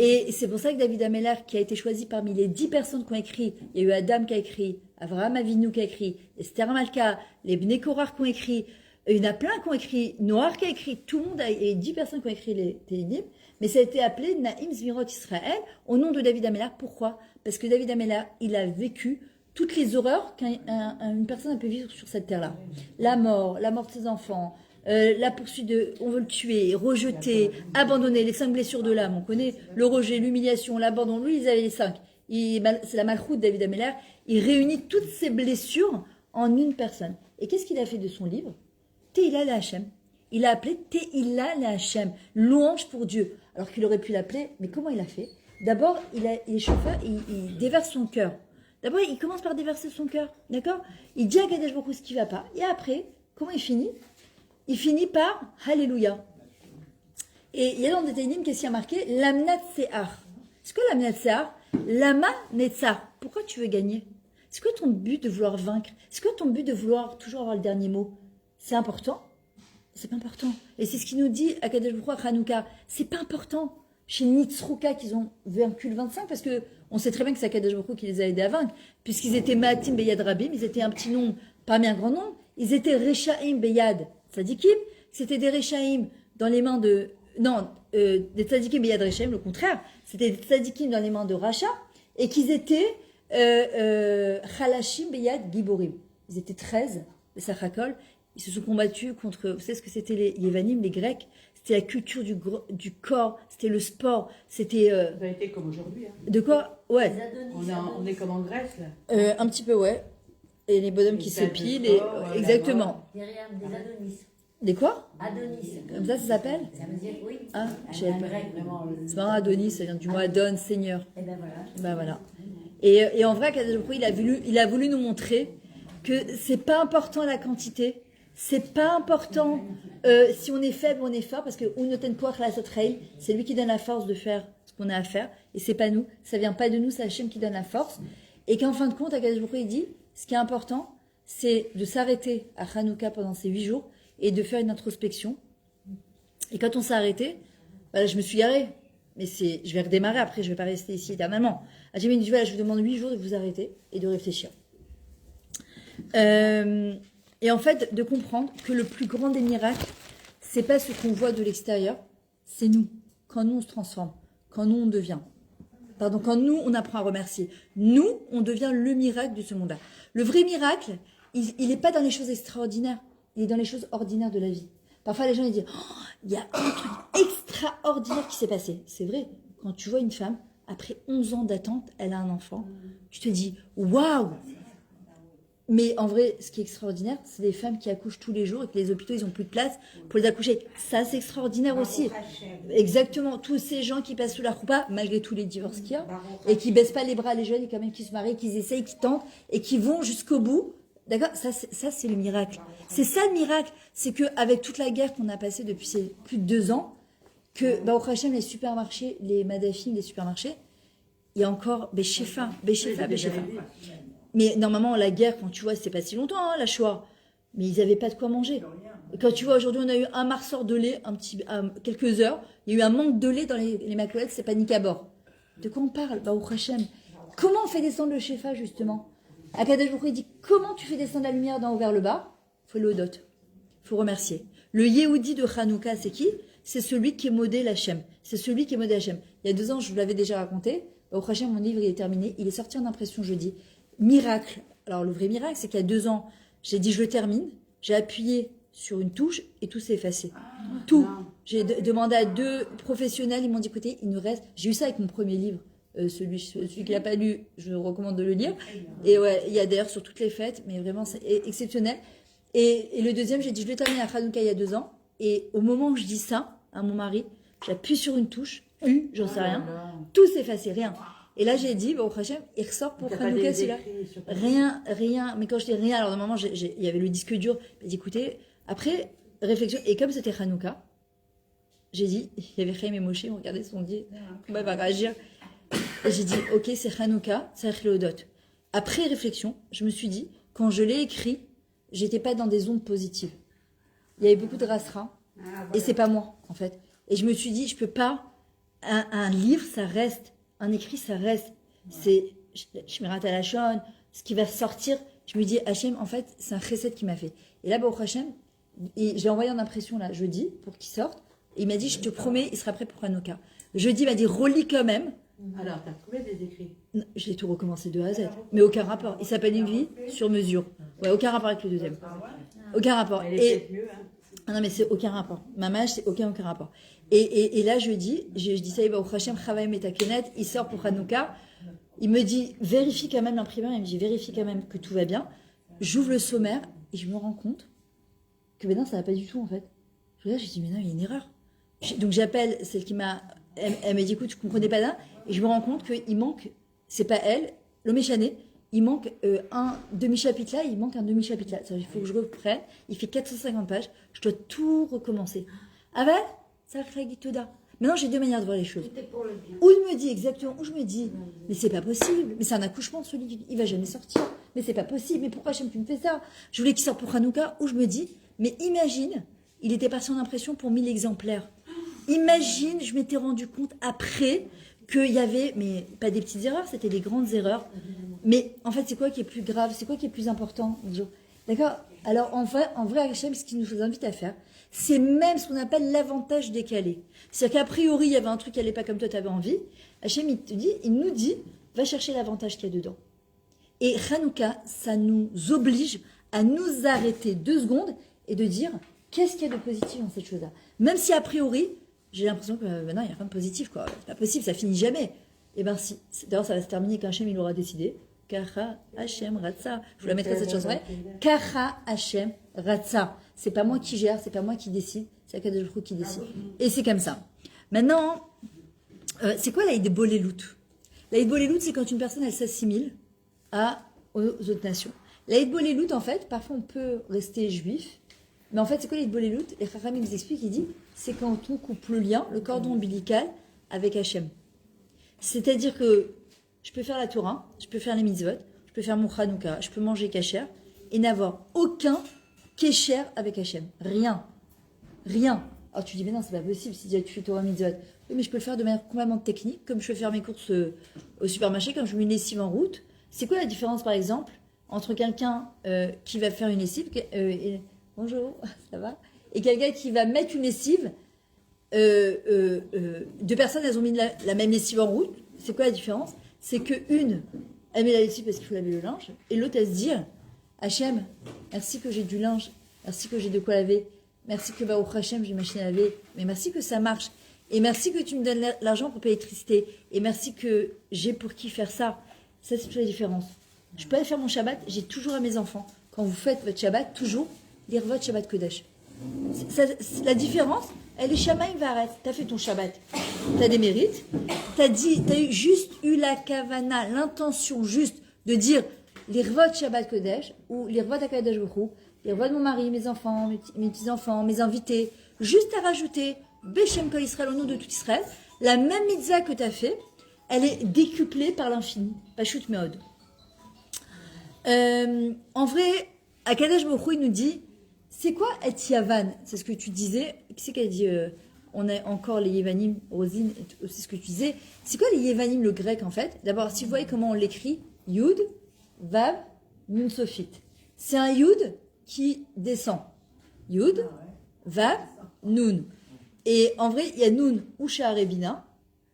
Et c'est pour ça que David Ameller, qui a été choisi parmi les 10 personnes qui ont écrit, il y a eu Adam qui a écrit, Avraham Avinu qui a écrit, Esther Malka, les Bnei Korach qui ont écrit, il y en a plein qui ont écrit, Noir qui a écrit, tout le monde a, et 10 personnes qui ont écrit les Télim, mais ça a été appelé Naïm Zmirot Israël au nom de David Ameller. Pourquoi? Parce que David Ameller, il a vécu toutes les horreurs qu'une personne peut vivre sur cette terre-là. La mort de ses enfants, la poursuite on veut le tuer, rejeter, abandonner, les 5 blessures de l'âme. On connaît le rejet, l'humiliation, l'abandon. Lui, ils avaient les 5. C'est la malchoute, David Ameller. Il réunit toutes ces blessures en une personne. Et qu'est-ce qu'il a fait de son livre? Tehillah le Hachem. Il a appelé Tehillah le Hachem, louange pour Dieu. Alors qu'il aurait pu l'appeler, mais comment il a fait? D'abord, il est chauffeur, il déverse son cœur. D'abord, il commence par déverser son cœur, d'accord? Il dit à Kadosh Baruch Hu ce qui ne va pas. Et après, comment il finit? Il finit par Alléluia. Et il y a dans des Télim qu'est-ce qui a marqué? Lamnat Sehar. C'est quoi Lamnat Sehar? Lama Netzar. Pourquoi tu veux gagner? C'est quoi ton but de vouloir vaincre? C'est quoi ton but de vouloir toujours avoir le dernier mot? C'est important? C'est pas important. Et c'est ce qu'il nous dit à Kadosh Baruch Hu à Hanouka. C'est pas important. Chez Nitzruka qu'ils ont vaincu le 25, parce que on sait très bien que c'est Akadosh Baruch Hu qui les a aidés à vaincre, puisqu'ils étaient Maatim Beyad Rabim, ils étaient un petit nombre parmi un grand nombre, ils étaient Rechaim Beyad Tzadikim, c'était des Rechaim dans les mains de... Non, des Tzadikim Beyad Rechaim, le contraire, c'était des Tzadikim dans les mains de Racha, et qu'ils étaient Chalashim Beyad Giborim. Ils étaient 13, les Sachakol. Ils se sont combattus contre, vous savez ce que c'était les Yévanim, les Grecs? C'était la culture du corps, c'était le sport, c'était... Ça a été comme aujourd'hui. Hein. De quoi? Ouais. On est comme en Grèce, là. Un petit peu, ouais. Et les bonhommes qui s'épilent, et... exactement. Derrière des Adonis. Des quoi? Adonis. Comme ça s'appelle? Ça veut dire oui. Ah, je savais Un pas. grec, vraiment. C'est marrant, Adonis, ça vient du mot Adon, Seigneur. Et ben voilà. Ben voilà. Et en vrai, Kadosh Baruch Hu, il a voulu nous montrer que c'est pas important la quantité, c'est pas important si on est faible ou on est fort, parce que Unoten Koach la Sotreil, c'est lui qui donne la force de faire ce qu'on a à faire, et c'est pas nous, ça vient pas de nous, c'est Hachem qui donne la force. Et qu'en fin de compte, Kadosh Baruch Hu, il dit, ce qui est important, c'est de s'arrêter à Hanouka pendant ces 8 jours et de faire une introspection. Et quand on s'est arrêté, voilà, je me suis garée. Mais je vais redémarrer après, je ne vais pas rester ici éternellement. J'ai dit, voilà, je vous demande 8 jours de vous arrêter et de réfléchir. Et en fait, de comprendre que le plus grand des miracles, c'est pas ce qu'on voit de l'extérieur, c'est nous. Quand nous, on se transforme. Quand nous, on devient. Pardon, quand nous, on apprend à remercier. Nous, on devient le miracle de ce monde-là. Le vrai miracle, il n'est pas dans les choses extraordinaires. Il est dans les choses ordinaires de la vie. Parfois, les gens ils disent oh, il y a un truc extraordinaire qui s'est passé. C'est vrai. Quand tu vois une femme, après 11 ans d'attente, elle a un enfant, tu te dis waouh. Mais en vrai, ce qui est extraordinaire, c'est des femmes qui accouchent tous les jours et que les hôpitaux, ils n'ont plus de place pour les accoucher. Ça, c'est extraordinaire aussi. Exactement. Tous ces gens qui passent sous la roupa, malgré tous les divorces qu'il y a, et qui baissent pas les bras, les jeunes, et quand même qui se marient, qui essayent, qui tentent, et qui vont jusqu'au bout. D'accord? Ça, c'est le miracle. C'est ça le miracle. C'est qu'avec toute la guerre qu'on a passée depuis ces plus de 2 ans, que, au Hachem, les supermarchés, les madafim, les supermarchés, il y a encore Béchefa. Mais normalement, la guerre, quand tu vois, c'est pas si longtemps, hein, la Shoah. Mais ils n'avaient pas de quoi manger. Et quand tu vois, aujourd'hui, on a eu un marseur de lait, quelques heures. Il y a eu un manque de lait dans les macloettes, c'est panique à bord. De quoi on parle? Au Hachem. Comment on fait descendre le Shefa, justement? Akadosh Baruch Hu dit, comment tu fais descendre la lumière d'en haut vers le bas? Il faut l'odot. Il faut remercier. Le Yehudi de Hanouka, c'est qui? C'est celui qui est modé l'Hachem. C'est celui qui est modé l'Hachem. Il y a 2 ans, je vous l'avais déjà raconté. Au Hachem, mon livre il est terminé. Il est sorti en impression jeudi. Miracle. Alors, le vrai miracle, c'est qu'il y a 2 ans, j'ai dit je le termine. J'ai appuyé sur une touche et tout s'est effacé. Tout. J'ai demandé à 2 professionnels. Ils m'ont dit, écoutez, il nous reste. J'ai eu ça avec mon premier livre. Celui qui l'a pas lu, je recommande de le lire. Et ouais, il y a d'ailleurs sur toutes les fêtes, mais vraiment, c'est exceptionnel. Et le deuxième, j'ai dit, je l'ai terminé à Hanouka il y a 2 ans. Et au moment où je dis ça à mon mari, j'appuie sur une touche. J'en sais rien. Tout s'est effacé, rien. Et là, j'ai dit, au Hachem, il ressort pour Hanouka celui-là. Rien. Mais quand je dis rien, alors normalement, il y avait le disque dur. J'ai dit, écoutez, après réflexion, et comme c'était Hanouka, j'ai dit, il y avait Chaim et Moshe, ils m'ont regardé, ils se sont dit, comment il va réagir? Et j'ai dit, ok, c'est Hanouka, c'est Chéodot. Après réflexion, je me suis dit, quand je l'ai écrit, j'étais pas dans des ondes positives. Il y avait beaucoup de rasra, et c'est pas moi, en fait. Et je me suis dit, je peux pas, un livre, ça reste. Un écrit, ça reste. C'est Shmirat Alashon, ce qui va sortir. Je me dis, Hachem, en fait, c'est un chesed qui m'a fait. Et là, Baruch Hachem, j'ai envoyé en impression là, jeudi, pour qu'il sorte. Et il m'a dit, je te promets, il sera prêt pour Hanouka. Jeudi, il m'a dit, relis quand même. Alors, t'as trouvé des écrits? J'ai tout recommencé de A à Z. Mais aucun rapport. Il s'appelle Une vie sur mesure. Ouais, aucun rapport avec le deuxième. Aucun rapport. Elle est peut-être mieux, hein. Ah non, mais c'est aucun rapport. Mamage, c'est aucun rapport. Et là, je dis ça y est, au Hachem, Chavaim et Takenet, il sort pour Hanouka. Il me dit, vérifie quand même l'imprimeur. Il me dit, vérifie quand même que tout va bien. J'ouvre le sommaire et je me rends compte que non, ça va pas du tout, en fait. Je regarde, je dis, mais non, il y a une erreur. Donc j'appelle celle qui m'a. Elle m'a dit, écoute, je comprenais pas là. Et je me rends compte qu'il manque, c'est pas elle, le méchané, il manque un demi-chapitre là, il manque un demi-chapitre là. Il faut que je reprenne. Il fait 450 pages. Je dois tout recommencer. Ah ben, ça crée Toda. Maintenant, j'ai 2 manières de voir les choses. Où je me dis exactement, où je me dis, mais c'est pas possible. Mais c'est un accouchement, ce livre. Il va jamais sortir. Mais c'est pas possible. Mais pourquoi Hachem, tu me fais ça? Je voulais qu'il sorte pour Hanouka. Où je me dis, mais imagine, il était parti en impression pour 1000 exemplaires. Imagine, je m'étais rendu compte après qu'il y avait, mais pas des petites erreurs, c'était des grandes erreurs. Mais en fait, c'est quoi qui est plus grave? C'est quoi qui est plus important? D'accord? Alors, en vrai, Hachem, ce qu'il nous invite à faire, c'est même ce qu'on appelle l'avantage décalé. C'est-à-dire qu'a priori, il y avait un truc qui n'allait pas comme toi, tu avais envie. Hachem, il nous dit, va chercher l'avantage qu'il y a dedans. Et Hanouka, ça nous oblige à nous arrêter 2 secondes et de dire qu'est-ce qu'il y a de positif dans cette chose-là. Même si a priori, j'ai l'impression que maintenant il n'y a rien de positif, quoi. C'est pas possible, ça finit jamais. Et bien si. D'ailleurs, ça va se terminer qu'Hachem il aura décidé. Kacha Hachem Ratsa. Je vous la mettrai cette chanson. Kacha Hachem Ratsa. C'est pas moi qui gère, c'est pas moi qui décide, c'est Akadosh Baruch Hu qui décide. Et c'est comme ça. Maintenant, c'est quoi l'Aïd Bolélout? L'Aïd Bolélout, c'est quand une personne elle s'assimile aux autres nations. L'Aïd Bolélout, en fait, parfois on peut rester juif, mais en fait, c'est quoi l'Aïd Bolélout? Et Chacham il nous explique, il dit, c'est quand on coupe le lien, le cordon ombilical avec Hachem. C'est-à-dire que je peux faire la Torah, je peux faire les mitzvot, je peux faire mon Hanouka, je peux manger kasher et n'avoir aucun kesher avec Hachem. Rien. Alors tu dis, mais non, c'est pas possible si tu fais Torah mitzvot. Oui, mais je peux le faire de manière complètement technique, comme je peux faire mes courses au supermarché, comme je mets une lessive en route. C'est quoi la différence, par exemple, entre quelqu'un qui va faire une lessive, bonjour, ça va, et quelqu'un qui va mettre une lessive, 2 personnes, elles ont mis la même lessive en route. C'est quoi la différence? C'est que une, elle met la lessive parce qu'il faut laver le linge, et l'autre, elle se dit, Hachem, merci que j'ai du linge, merci que j'ai de quoi laver, merci que Baruch Hachem, j'ai une machine à laver, mais merci que ça marche, et merci que tu me donnes l'argent pour payer l'électricité, et merci que j'ai pour qui faire ça. Ça, c'est toute la différence. Je peux aller faire mon Shabbat, j'ai toujours à mes enfants, quand vous faites votre Shabbat, toujours lire votre Shabbat Kodesh. La différence, elle est Shamaïm Varet. Tu as fait ton Shabbat, tu as des mérites, tu as juste eu la kavana, l'intention juste de dire l'irvot Shabbat Kodesh ou l'irvot Akadosh Baruch Hu, l'irvot de mon mari, mes enfants, mes petits-enfants, mes invités, juste à rajouter Beshem Kol Israël au nom de tout Israël, la même mitzvah que tu as fait, elle est décuplée par l'infini. Pashut Meod. En vrai, Akadosh Baruch Hu, il nous dit, c'est quoi Et Yavan? C'est ce que tu disais. Qui c'est qu'elle dit on a encore les Yevanim, Rosine, c'est ce que tu disais. C'est quoi les Yevanim, le grec, en fait? D'abord, si vous voyez comment on l'écrit, Yud, Vav, Nun Sofit. C'est un Yud qui descend. Yud, Vav, Nun. Et en vrai, il y a Nun, Ushare Bina,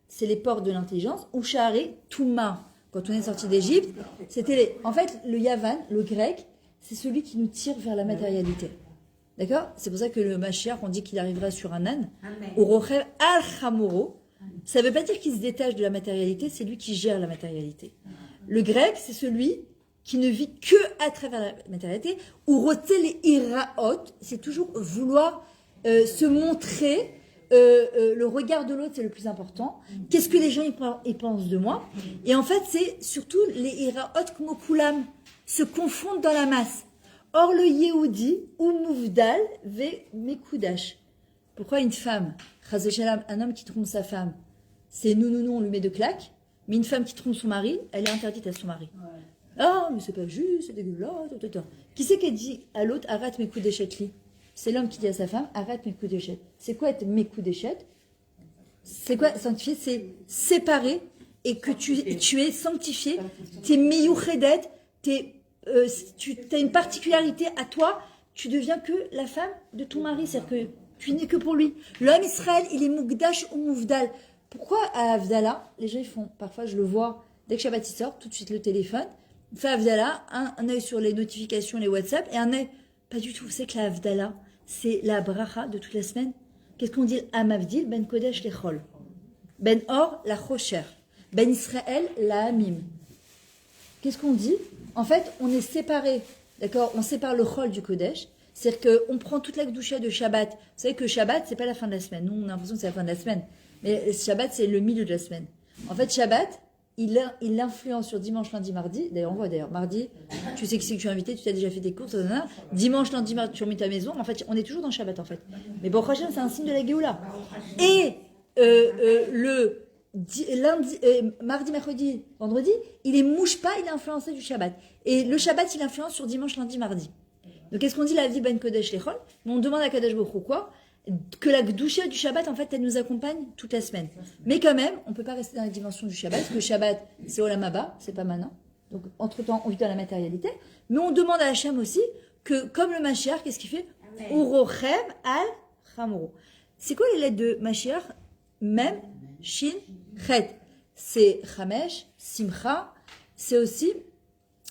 c'est les portes de l'intelligence, Ushare Touma. Quand on est sorti d'Égypte, c'était en fait, le Yavan, le grec, c'est celui qui nous tire vers la matérialité. D'accord? C'est pour ça que le Mashiach, on dit qu'il arrivera sur un âne. Au Rocher al-Chamoro. Ça ne veut pas dire qu'il se détache de la matérialité, c'est lui qui gère la matérialité. Le grec, c'est celui qui ne vit que à travers la matérialité. Ou roter les iraot, c'est toujours vouloir se montrer. Le regard de l'autre, c'est le plus important. Qu'est-ce que les gens ils pensent de moi? Et en fait, c'est surtout les iraot como kulam se confondent dans la masse. Or, le Yehudi, ou Mouvdal, ve Mekoudash. Pourquoi une femme, un homme qui trompe sa femme, c'est nous, on lui met 2 claques, mais une femme qui trompe son mari, elle est interdite à son mari. Ah, mais c'est pas juste, c'est dégueulasse, Qui c'est qui dit à l'autre, arrête mes coups d'échette, li? C'est l'homme qui dit à sa femme, arrête mes coups d'échette. C'est quoi être mes coups d'échette? C'est quoi sanctifier? C'est séparer et que tu es sanctifié, t'es miyouchedet, tu as une particularité à toi, tu deviens que la femme de ton mari, c'est-à-dire que tu n'es que pour lui. L'homme Israël, il est Moukdash ou Mouvdal. Pourquoi à Avdallah, les gens ils font, parfois je le vois, dès que Shabbat il sort, tout de suite le téléphone, il fait Avdallah, un œil sur les notifications, les WhatsApp, et un œil, pas du tout, c'est que la Avdallah, c'est la bracha de toute la semaine. Qu'est-ce qu'on dit? Amavdil, ben Kodesh lechol, ben Or, la Chocher, ben Israël, la Hamim. Qu'est-ce qu'on dit? En fait, on est séparés, d'accord? On sépare le Chol du Kodesh. C'est-à-dire qu'on prend toute la Gdoucha de Shabbat. Vous savez que Shabbat, c'est pas la fin de la semaine. Nous, on a l'impression que c'est la fin de la semaine. Mais Shabbat, c'est le milieu de la semaine. En fait, Shabbat, il influence sur dimanche, lundi, mardi. D'ailleurs, on voit mardi, tu sais qui c'est que tu es invité, tu t'as déjà fait tes courses, dimanche, lundi, mardi, tu remis ta maison. En fait, on est toujours dans Shabbat, en fait. Mais bon, prochain, c'est un signe de la Géoula. Et lundi, mardi, mercredi, vendredi, il est mouche pas, il est influencé du Shabbat. Et le Shabbat, il influence sur dimanche, lundi, mardi. Donc, qu'est-ce qu'on dit la vie ben Kodesh lechol? On demande à Kadosh Baruch Hu quoi? Que la Gdoucha du Shabbat, en fait, elle nous accompagne toute la semaine. Mais quand même, on ne peut pas rester dans la dimension du Shabbat, parce que le Shabbat, c'est Olam Haba, c'est pas maintenant. Donc, entre-temps, on vit dans la matérialité. Mais on demande à Hachem aussi que, comme le Mashiach, qu'est-ce qu'il fait? Urochem al Chamoro. C'est quoi les lettres de Mashiach? Mem, Shin, Chet. C'est Chamesh, Simcha. C'est aussi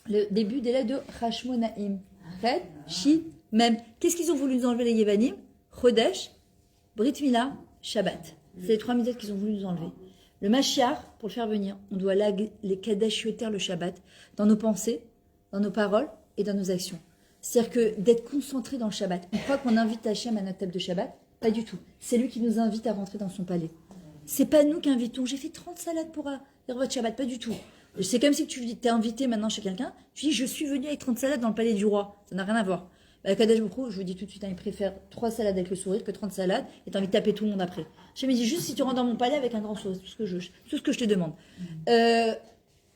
le début des lettres de Hashmonaïm. Red, Shi, Mem. Qu'est-ce qu'ils ont voulu nous enlever les Yevanim? Chodesh, Brit Mila, Shabbat. C'est les 3 mitzvot qu'ils ont voulu nous enlever. Le Mashiach, pour le faire venir, on doit les Kadesh Yoter le Shabbat, dans nos pensées, dans nos paroles et dans nos actions. C'est-à-dire que d'être concentré dans le Shabbat. Une fois qu'on invite Hachem à notre table de Shabbat, pas du tout. C'est lui qui nous invite à rentrer dans son palais. C'est pas nous qui invitons. J'ai fait 30 salades pour faire votre Shabbat, pas du tout. C'est comme si tu t'es invité maintenant chez quelqu'un, tu dis je suis venu avec 30 salades dans le palais du roi. Ça n'a rien à voir. Bah, Kadesh Baruch Hu, je vous dis tout de suite, il préfère 3 salades avec le sourire que 30 salades et t'as envie de taper tout le monde après. Je me dis juste si tu rentres dans mon palais avec un grand sourire, c'est tout ce que je te demande.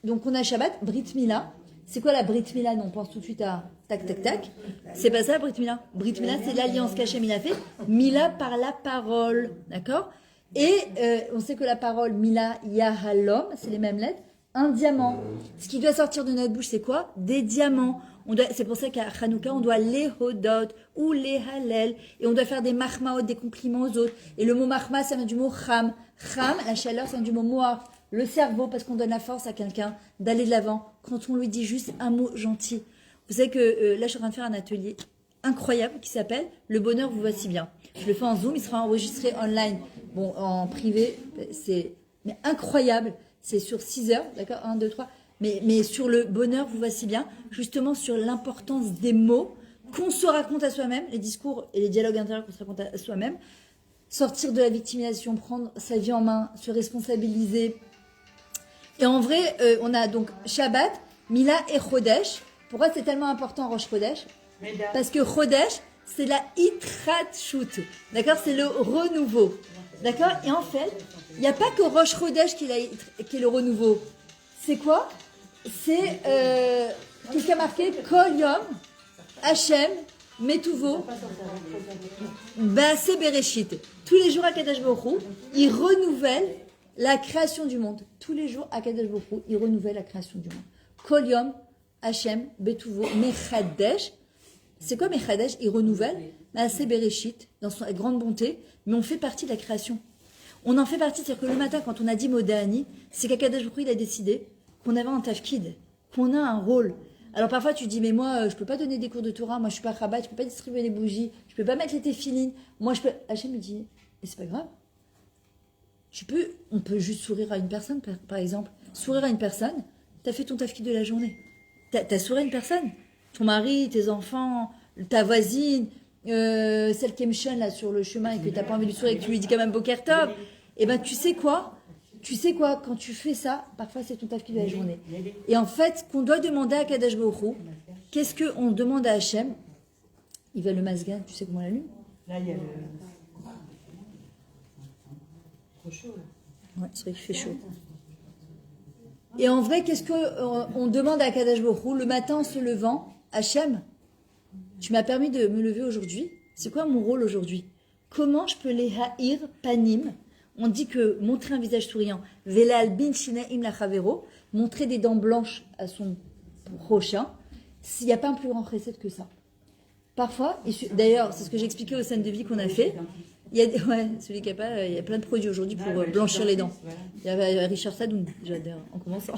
Donc on a Shabbat, Brit Mila. C'est quoi la Brit Mila? On pense tout de suite à tac tac tac. C'est pas ça la Brit Mila. Brit Mila, c'est l'alliance qu'Hachem il a fait. Mila par la parole, d'accord? Et on sait que la parole Mila Yahalom, c'est les mêmes lettres. Un diamant. Ce qui doit sortir de notre bouche, c'est quoi? Des diamants. C'est pour ça qu'à Hanouka, on doit les hodot ou les halel. Et on doit faire des mahmaot, des compliments aux autres. Et le mot mahma, ça vient du mot cham. Cham, la chaleur, ça vient du mot moar. Le cerveau, parce qu'on donne la force à quelqu'un d'aller de l'avant. Quand on lui dit juste un mot gentil. Vous savez que là, je suis en train de faire un atelier incroyable qui s'appelle « Le bonheur vous voici bien ». Je le fais en Zoom, il sera enregistré online. Bon, en privé, c'est incroyable. C'est sur 6 heures, d'accord? 1, 2, 3. Mais sur le bonheur, vous voici bien. Justement, sur l'importance des mots qu'on se raconte à soi-même, les discours et les dialogues intérieurs qu'on se raconte à soi-même. Sortir de la victimisation, prendre sa vie en main, se responsabiliser. Et en vrai, on a donc Shabbat, Mila et Chodesh. Pourquoi c'est tellement important Rosh Chodesh? Parce que Chodesh, c'est la Itratshut. D'accord? C'est le renouveau. D'accord? Et en fait, il n'y a pas que Rosh Chodesh qui est le renouveau. C'est quoi? C'est qu'est-ce qui a marqué? Kol Yom, Hachem, Metuvo, Baaseh Bereshit. Tous les jours à Kadosh Baruch Hu, il renouvelle la création du monde. Tous les jours à Kadosh Baruch Hu, il renouvelle la création du monde. Kol Yom, Hachem, Betuvo, Mechadesh. C'est quoi Mechadesh? Il renouvelle Baaseh Bereshit dans sa grande bonté, mais on fait partie de la création. On en fait partie, c'est-à-dire que le matin, quand on a dit Modéani, c'est qu'Akadosh Baruch Hu, il a décidé qu'on avait un tafkid, qu'on a un rôle. Alors parfois tu dis, mais moi je peux pas donner des cours de Torah, moi je suis pas rabbin, je peux pas distribuer les bougies, je peux pas mettre les téfilines, moi je peux... Hachem me dit, mais c'est pas grave. On peut juste sourire à une personne, par exemple. Sourire à une personne, t'as fait ton tafkid de la journée. T'as souri à une personne. Ton mari, tes enfants, ta voisine, celle qui est mchon là sur le chemin et que t'as pas envie de lui sourire et que tu lui dis quand même Boker Tov. Et ben tu sais quoi, quand tu fais ça, parfois c'est ton tafkid de la journée. Et en fait, qu'on doit demander à Kadosh Baruch Hu, qu'est-ce qu'on demande à Hachem? Il va le masgan, tu sais comment on l'allume? Là, il y a le... Trop chaud, là. Ouais, c'est vrai qu'il fait chaud. Et en vrai, qu'est-ce qu'on demande à Kadosh Baruch Hu le matin en se levant? Hachem, tu m'as permis de me lever aujourd'hui. C'est quoi mon rôle aujourd'hui? Comment je peux les haïr panim? On dit que montrer un visage souriant, velal bin shinaim lachavero, montrer des dents blanches à son prochain, s'il n'y a pas un plus grand recette que ça. Parfois, d'ailleurs, c'est ce que j'ai expliqué au scène de vie qu'on a fait. Il y a, celui qui a pas, il y a plein de produits aujourd'hui pour blanchir les dents. Il y a Richard Sadoun, j'adore, en commençant.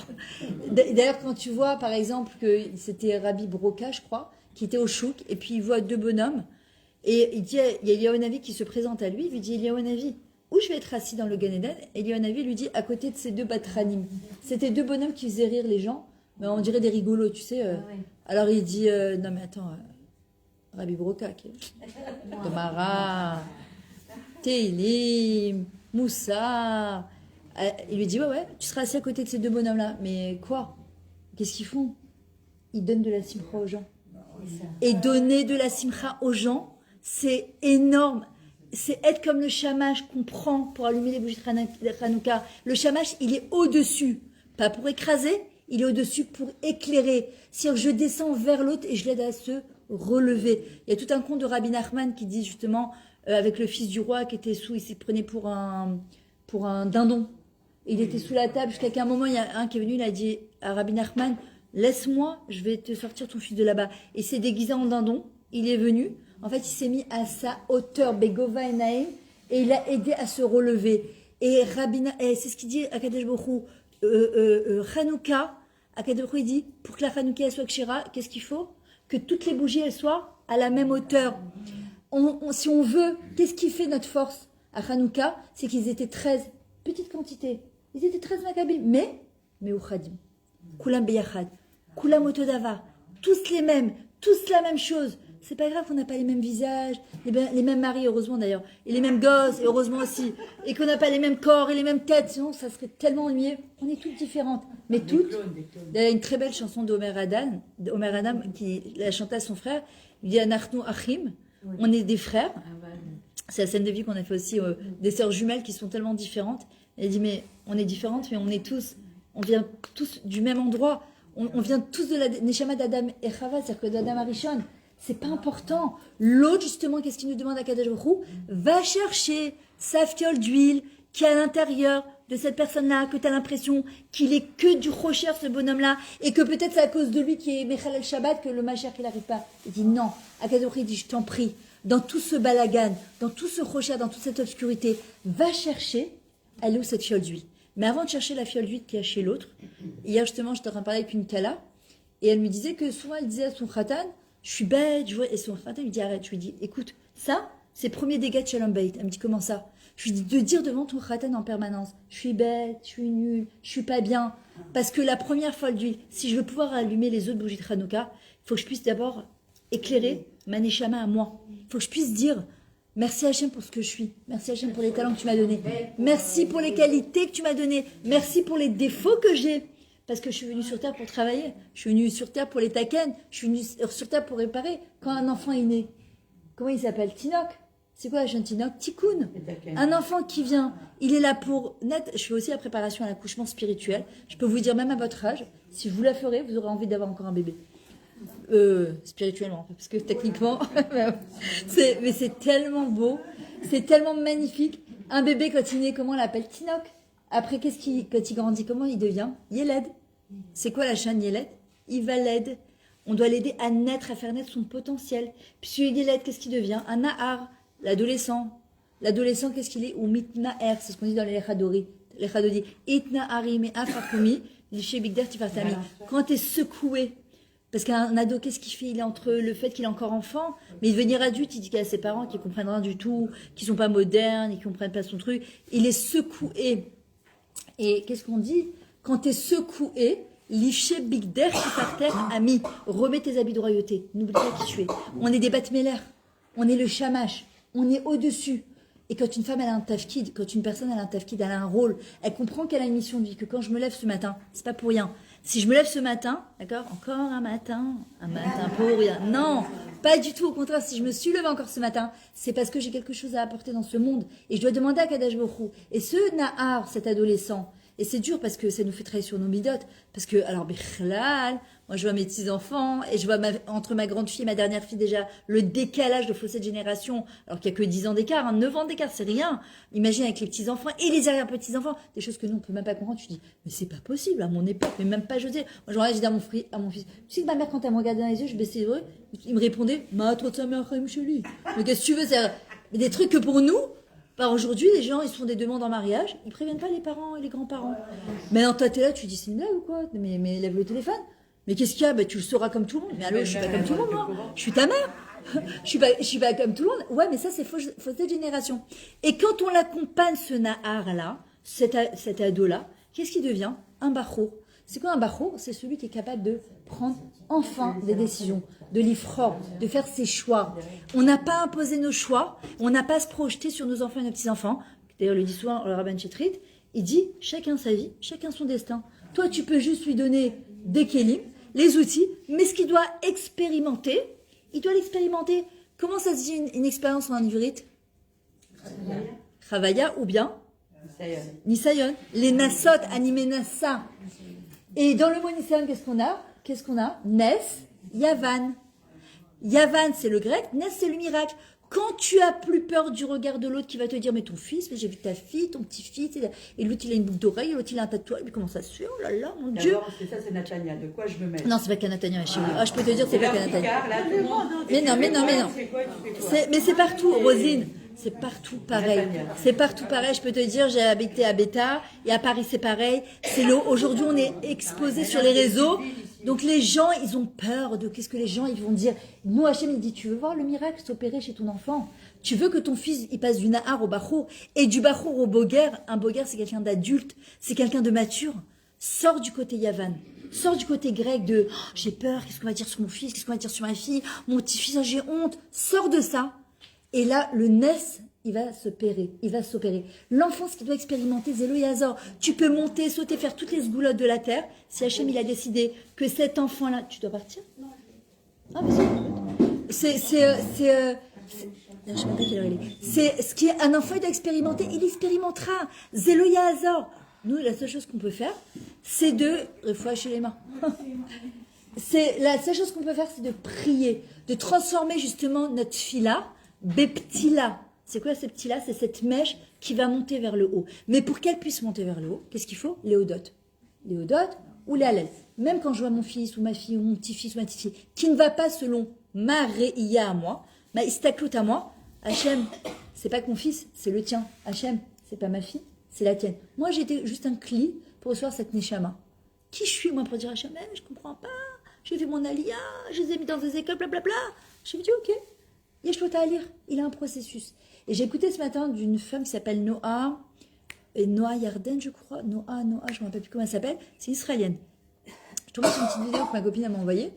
D'ailleurs, quand tu vois, par exemple, que c'était Rabbi Broca, je crois, qui était au chouk, et puis il voit 2 bonhommes, et il dit, il y a Eliyahu qui se présente à lui, il lui dit, Eliyahu, où je vais être assis dans le Gan Eden? Et Eliyahu lui dit, à côté de ces 2 batranim. C'était 2 bonhommes qui faisaient rire les gens, mais on dirait des rigolos, tu sais. Alors il dit, non mais attends, Rabbi Broca, Gemara, Teilim, Moussa. Il lui dit, ouais, tu seras assis à côté de ces 2 bonhommes-là. Mais quoi? Qu'est-ce qu'ils font? Ils donnent de la simcha aux gens. Et donner de la simcha aux gens, c'est énorme. C'est être comme le shamash qu'on prend pour allumer les bougies de Hanouka. Le shamash, il est au-dessus. Pas pour écraser, il est au-dessus pour éclairer. C'est-à-dire que je descends vers l'autre et je l'aide à se relever. Il y a tout un conte de Rabbi Nachman qui dit justement, avec le fils du roi qui était sous, il s'y prenait pour un dindon. Et il était sous la table jusqu'à qu'à un moment, il y a un qui est venu, il a dit à Rabbi Nachman, laisse-moi, je vais te sortir ton fils de là-bas. Et il s'est déguisé en dindon, il est venu. En fait, il s'est mis à sa hauteur, Begova et Naïm, et il a aidé à se relever. Et c'est ce qu'il dit à Kadesh Baruch Hu, Hanouka, Akadosh il dit, pour que la Hanouka elle soit kshira, qu'est-ce qu'il faut? Que toutes les bougies elles soient à la même hauteur. Si on veut, qu'est-ce qui fait notre force à Hanouka? C'est qu'ils étaient 13, petite quantité. Ils étaient 13 maccabim, mais Uchadim. Kulam beyachad, Kulam otodava, tous les mêmes, tous la même chose. C'est pas grave qu'on n'a pas les mêmes visages, les mêmes maris, heureusement d'ailleurs, et les mêmes gosses, et heureusement aussi, et qu'on n'a pas les mêmes corps et les mêmes têtes, sinon ça serait tellement ennuyeux. On est toutes différentes, mais toutes. Il y a une très belle chanson d'Omer Adam, qui l'a chantée à son frère. Il dit Anachnu Achim, on est des frères. C'est la scène de vie qu'on a fait aussi, des sœurs jumelles qui sont tellement différentes. Elle dit mais on est différentes, mais on est tous, on vient tous du même endroit. On vient tous de la Neshama d'Adam et Chava, c'est-à-dire que d'Adam Arishon. C'est pas important. L'autre, justement, qu'est-ce qu'il nous demande à Kadosh Baruch Hu? Va chercher sa fiole d'huile qui est à l'intérieur de cette personne-là, que tu as l'impression qu'il est que du rocher, ce bonhomme-là, et que peut-être c'est à cause de lui qui est Mechal el Shabbat que le Mashiach il n'arrive pas. Il dit non. Akadosh Baruch Hu dit je t'en prie, dans tout ce balagan, dans tout ce rocher, dans toute cette obscurité, va chercher, elle est où cette fiole d'huile? Mais avant de chercher la fiole d'huile qui est chez l'autre, hier justement, j'étais en train de parler avec une Kala, et elle me disait que souvent elle disait à son khatan, je suis bête, je vois, et son khatan lui dit arrête, je lui dis écoute, ça, c'est le premier dégât de Shalom Bayit. Elle me dit comment ça? Je lui dis de dire devant ton khatan en permanence, je suis bête, je suis nulle, je suis pas bien, parce que la première folle d'huile, si je veux pouvoir allumer les autres bougies de Hanouka, il faut que je puisse d'abord éclairer ma neshama à moi. Il faut que je puisse dire merci Hachem pour ce que je suis. Merci Hachem pour les talents que tu m'as donnés. Merci pour les qualités que tu m'as données. Merci pour les défauts que j'ai. Parce que je suis venue sur Terre pour travailler. Je suis venue sur Terre pour les taken. Je suis venue sur Terre pour réparer. Quand un enfant est né, comment il s'appelle? Tinok. C'est quoi la jeune Tinok? Tikkun. Un enfant qui vient, il est là pour naître. Je fais aussi la préparation à l'accouchement spirituel. Je peux vous dire, même à votre âge, si vous la ferez, vous aurez envie d'avoir encore un bébé. Spirituellement, parce que techniquement, mais c'est tellement beau, c'est tellement magnifique. Un bébé, quand il naît, comment on l'appelle? Tinok. Après, quand il grandit, comment il devient? Yeled. C'est quoi la chaîne Yeled? Il va l'aide. On doit l'aider à naître, à faire naître son potentiel. Puis sur Yeled, qu'est-ce qu'il devient? Un Nahar, l'adolescent. L'adolescent, qu'est-ce qu'il est? Ou mitnaer, c'est ce qu'on dit dans les Lechadori. Les Lechadori. Itnahari, mais afarkumi, l'ichet bigder tifartami. Quand tu es secoué, parce qu'un ado, qu'est-ce qu'il fait? Il est entre le fait qu'il est encore enfant, mais devenir adulte, il dit qu'il a ses parents qui ne comprennent rien du tout, qui ne sont pas modernes, et qui ne comprennent pas son truc. Il est secoué. Et qu'est-ce qu'on dit? Quand tu es secoué, l'ifché big der qui par terre, ami, remets tes habits de royauté. N'oublie pas qui tu es. On est des batmélères. On est le shamash. On est au-dessus. Et quand une femme, elle a un tafkid, quand une personne, elle a un tafkid, elle a un rôle, elle comprend qu'elle a une mission de vie, que quand je me lève ce matin, c'est pas pour rien. Si je me lève ce matin, d'accord, encore un matin pour rien. Non, pas du tout. Au contraire, si je me suis levée encore ce matin, c'est parce que j'ai quelque chose à apporter dans ce monde. Et je dois demander à Kadosh Baruch Hu. Et ce Nahar, cet adolescent, et c'est dur parce que ça nous fait travailler sur nos midotes. Parce que, alors, Bichlal, moi je vois mes petits-enfants, et je vois entre ma grande fille et ma dernière fille déjà, le décalage de fossé de génération, alors qu'il n'y a que 10 ans d'écart, 9 ans d'écart, c'est rien. Imagine avec les petits-enfants et les arrière-petits-enfants, des choses que nous on peut même pas comprendre. Tu dis, mais c'est pas possible, à mon époque, mais même pas José. Moi j'aurais dit à mon fils, tu sais que ma mère, quand elle me regardait dans les yeux, je baissais les yeux, il me répondait, ma toi de sa mère, chérie. Mais qu'est-ce que tu veux, c'est des trucs que pour nous, par aujourd'hui, les gens, ils se font des demandes en mariage, ils préviennent pas les parents et les grands-parents. Mais non, toi, t'es là, tu dis, c'est une blague ou quoi? Mais lève le téléphone. Mais qu'est-ce qu'il y a? Tu le sauras comme tout le monde. Mais allô, je suis pas comme tout le monde, moi. Je suis ta mère. je suis pas comme tout le monde. Ouais, mais ça, c'est fausse génération. Et quand on l'accompagne, ce Nahar-là, cet ado-là, qu'est-ce qu'il devient? Un bachour. C'est quoi un bachour? C'est celui qui est capable de prendre enfin des décisions, de l'ifror, de faire ses choix. On n'a pas imposé nos choix, on n'a pas à se projeter sur nos enfants et nos petits-enfants. D'ailleurs, le dit souvent le rabbin Chetrit, il dit chacun sa vie, chacun son destin. Toi, tu peux juste lui donner des kélim, les outils, mais ce qu'il doit expérimenter, il doit l'expérimenter. Comment ça se dit une expérience en ivrite? Chavaya ou bien Nisayon. Les Nassot, animé Nassa. Et dans le mot Nisayon, qu'est-ce qu'on a? Nes, Yavan. Yavan, c'est le grec. Nes, c'est le miracle. Quand tu as plus peur du regard de l'autre qui va te dire, mais ton fils, mais j'ai vu ta fille, ton petit-fils, et l'autre il a une boucle d'oreille, l'autre il a un tatouage, mais comment ça se fait? Oh là là, mon Dieu! Parce que ça c'est Natania, de quoi je me mets? Non, c'est pas Canatania, chez vous. Ah, je peux te dire, c'est pas Canatania. Mais non. Mais c'est partout, Rosine. C'est partout pareil. C'est partout pareil. Je peux te dire, j'ai habité à Beta et à Paris, c'est pareil. C'est l'eau. Aujourd'hui, on est exposé sur les réseaux. Donc, les gens, ils ont peur de qu'est-ce que les gens ils vont dire. Nous, Hachem, il dit, tu veux voir le miracle s'opérer chez ton enfant? Tu veux que ton fils, il passe du Nahar au Bachour et du Bachour au Boger. Un Boger, c'est quelqu'un d'adulte. C'est quelqu'un de mature. Sors du côté Yavan. Sors du côté grec de oh, j'ai peur, qu'est-ce qu'on va dire sur mon fils, qu'est-ce qu'on va dire sur ma fille, mon petit-fils, oh, j'ai honte. Sors de ça. Et là, le Ness, il va s'opérer. L'enfant, ce qu'il doit expérimenter, c'est le Hazor. Tu peux monter, sauter, faire toutes les sgoulottes de la terre. Si Hachem, il a décidé que cet enfant-là... Tu dois partir? Ah, mais c'est... je sais même pas quelle heure il est. C'est ce qui est un enfant, il doit expérimenter, il expérimentera. Zélo Hazor. Nous, la seule chose qu'on peut faire, c'est de... Réfléchir les mains. La seule chose qu'on peut faire, c'est de prier, de transformer justement notre fila, beptila. C'est quoi cette petite-là? C'est cette mèche qui va monter vers le haut. Mais pour qu'elle puisse monter vers le haut, qu'est-ce qu'il faut? Léodote. Léodote ou les hallel. Même quand je vois mon fils ou ma fille ou mon petit-fils ou ma petite-fille qui ne va pas selon ma réia à moi, ma istaklout à moi, Hachem, c'est pas que mon fils, c'est le tien. Hachem, c'est pas ma fille, c'est la tienne. Moi, j'étais juste un cli pour recevoir cette neshama. Qui je suis, moi, pour dire Hachem, je comprends pas, j'ai fait mon alia, je les ai mis dans des écoles, blablabla. Je me dis, ok, Yeshua à lire, il a un processus. Et j'ai écouté ce matin d'une femme qui s'appelle Noah Yarden, je crois. Noah, je ne me rappelle plus comment elle s'appelle. C'est israélienne. Je tombais sur une petite vidéo que ma copine m'a envoyée,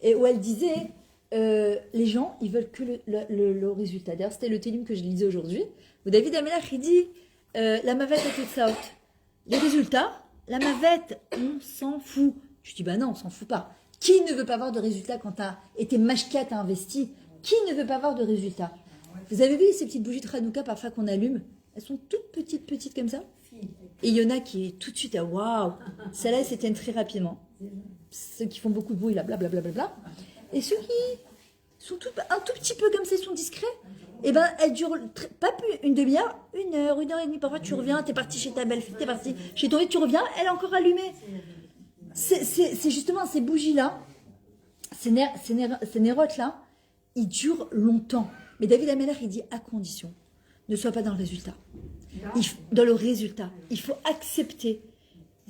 et où elle disait, les gens, ils veulent que le résultat. D'ailleurs, c'était le télim que je lisais aujourd'hui, où David Amelach, il dit, la mavette a toute ça. Les résultats, la mavette, on s'en fout. Je dis, bah non, on s'en fout pas. Qui ne veut pas avoir de résultats quand tu as été mashkat, tu as investi? Qui ne veut pas avoir de résultats? Vous avez vu ces petites bougies de Hanouka parfois qu'on allume? Elles sont toutes petites comme ça. Et il y en a qui est tout de suite à waouh. Celles-là, elles s'éteignent très rapidement. Ceux qui font beaucoup de bruit, là, blablabla. Et ceux qui sont un tout petit peu comme ça, ils sont discrets. Et ben, elles durent pas plus une demi-heure, une heure et demie. Parfois, tu reviens, t'es parti chez ta belle-fille, t'es parti chez ton mec, tu reviens, elle est encore allumée. C'est justement ces bougies-là, ces nérotes-là, ils durent longtemps. Mais David Amelach, il dit à condition, ne sois pas dans le résultat. Dans le résultat, il faut accepter.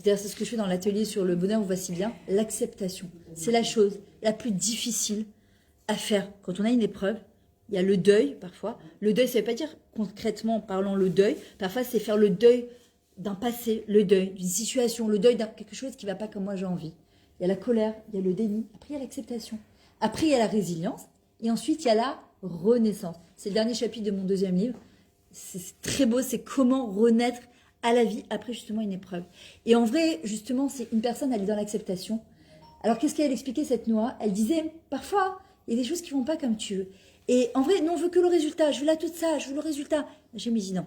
C'est ce que je fais dans l'atelier sur le bonheur, vous voici bien, l'acceptation. C'est la chose la plus difficile à faire. Quand on a une épreuve, il y a le deuil parfois. Le deuil, ça ne veut pas dire concrètement parlant le deuil. Parfois, c'est faire le deuil d'un passé, le deuil d'une situation, le deuil d'un quelque chose qui ne va pas comme moi j'ai envie. Il y a la colère, il y a le déni, après il y a l'acceptation. Après, il y a la résilience. Et ensuite, il y a la renaissance. C'est le dernier chapitre de mon deuxième livre. C'est très beau, c'est comment renaître à la vie après justement une épreuve. Et en vrai, justement, c'est une personne, elle est dans l'acceptation. Alors, qu'est-ce qu'elle expliquait, cette Noah? Elle disait, parfois, il y a des choses qui ne vont pas comme tu veux. Et en vrai, nous, on veut que le résultat. Je veux là tout ça, je veux le résultat. J'ai dit non.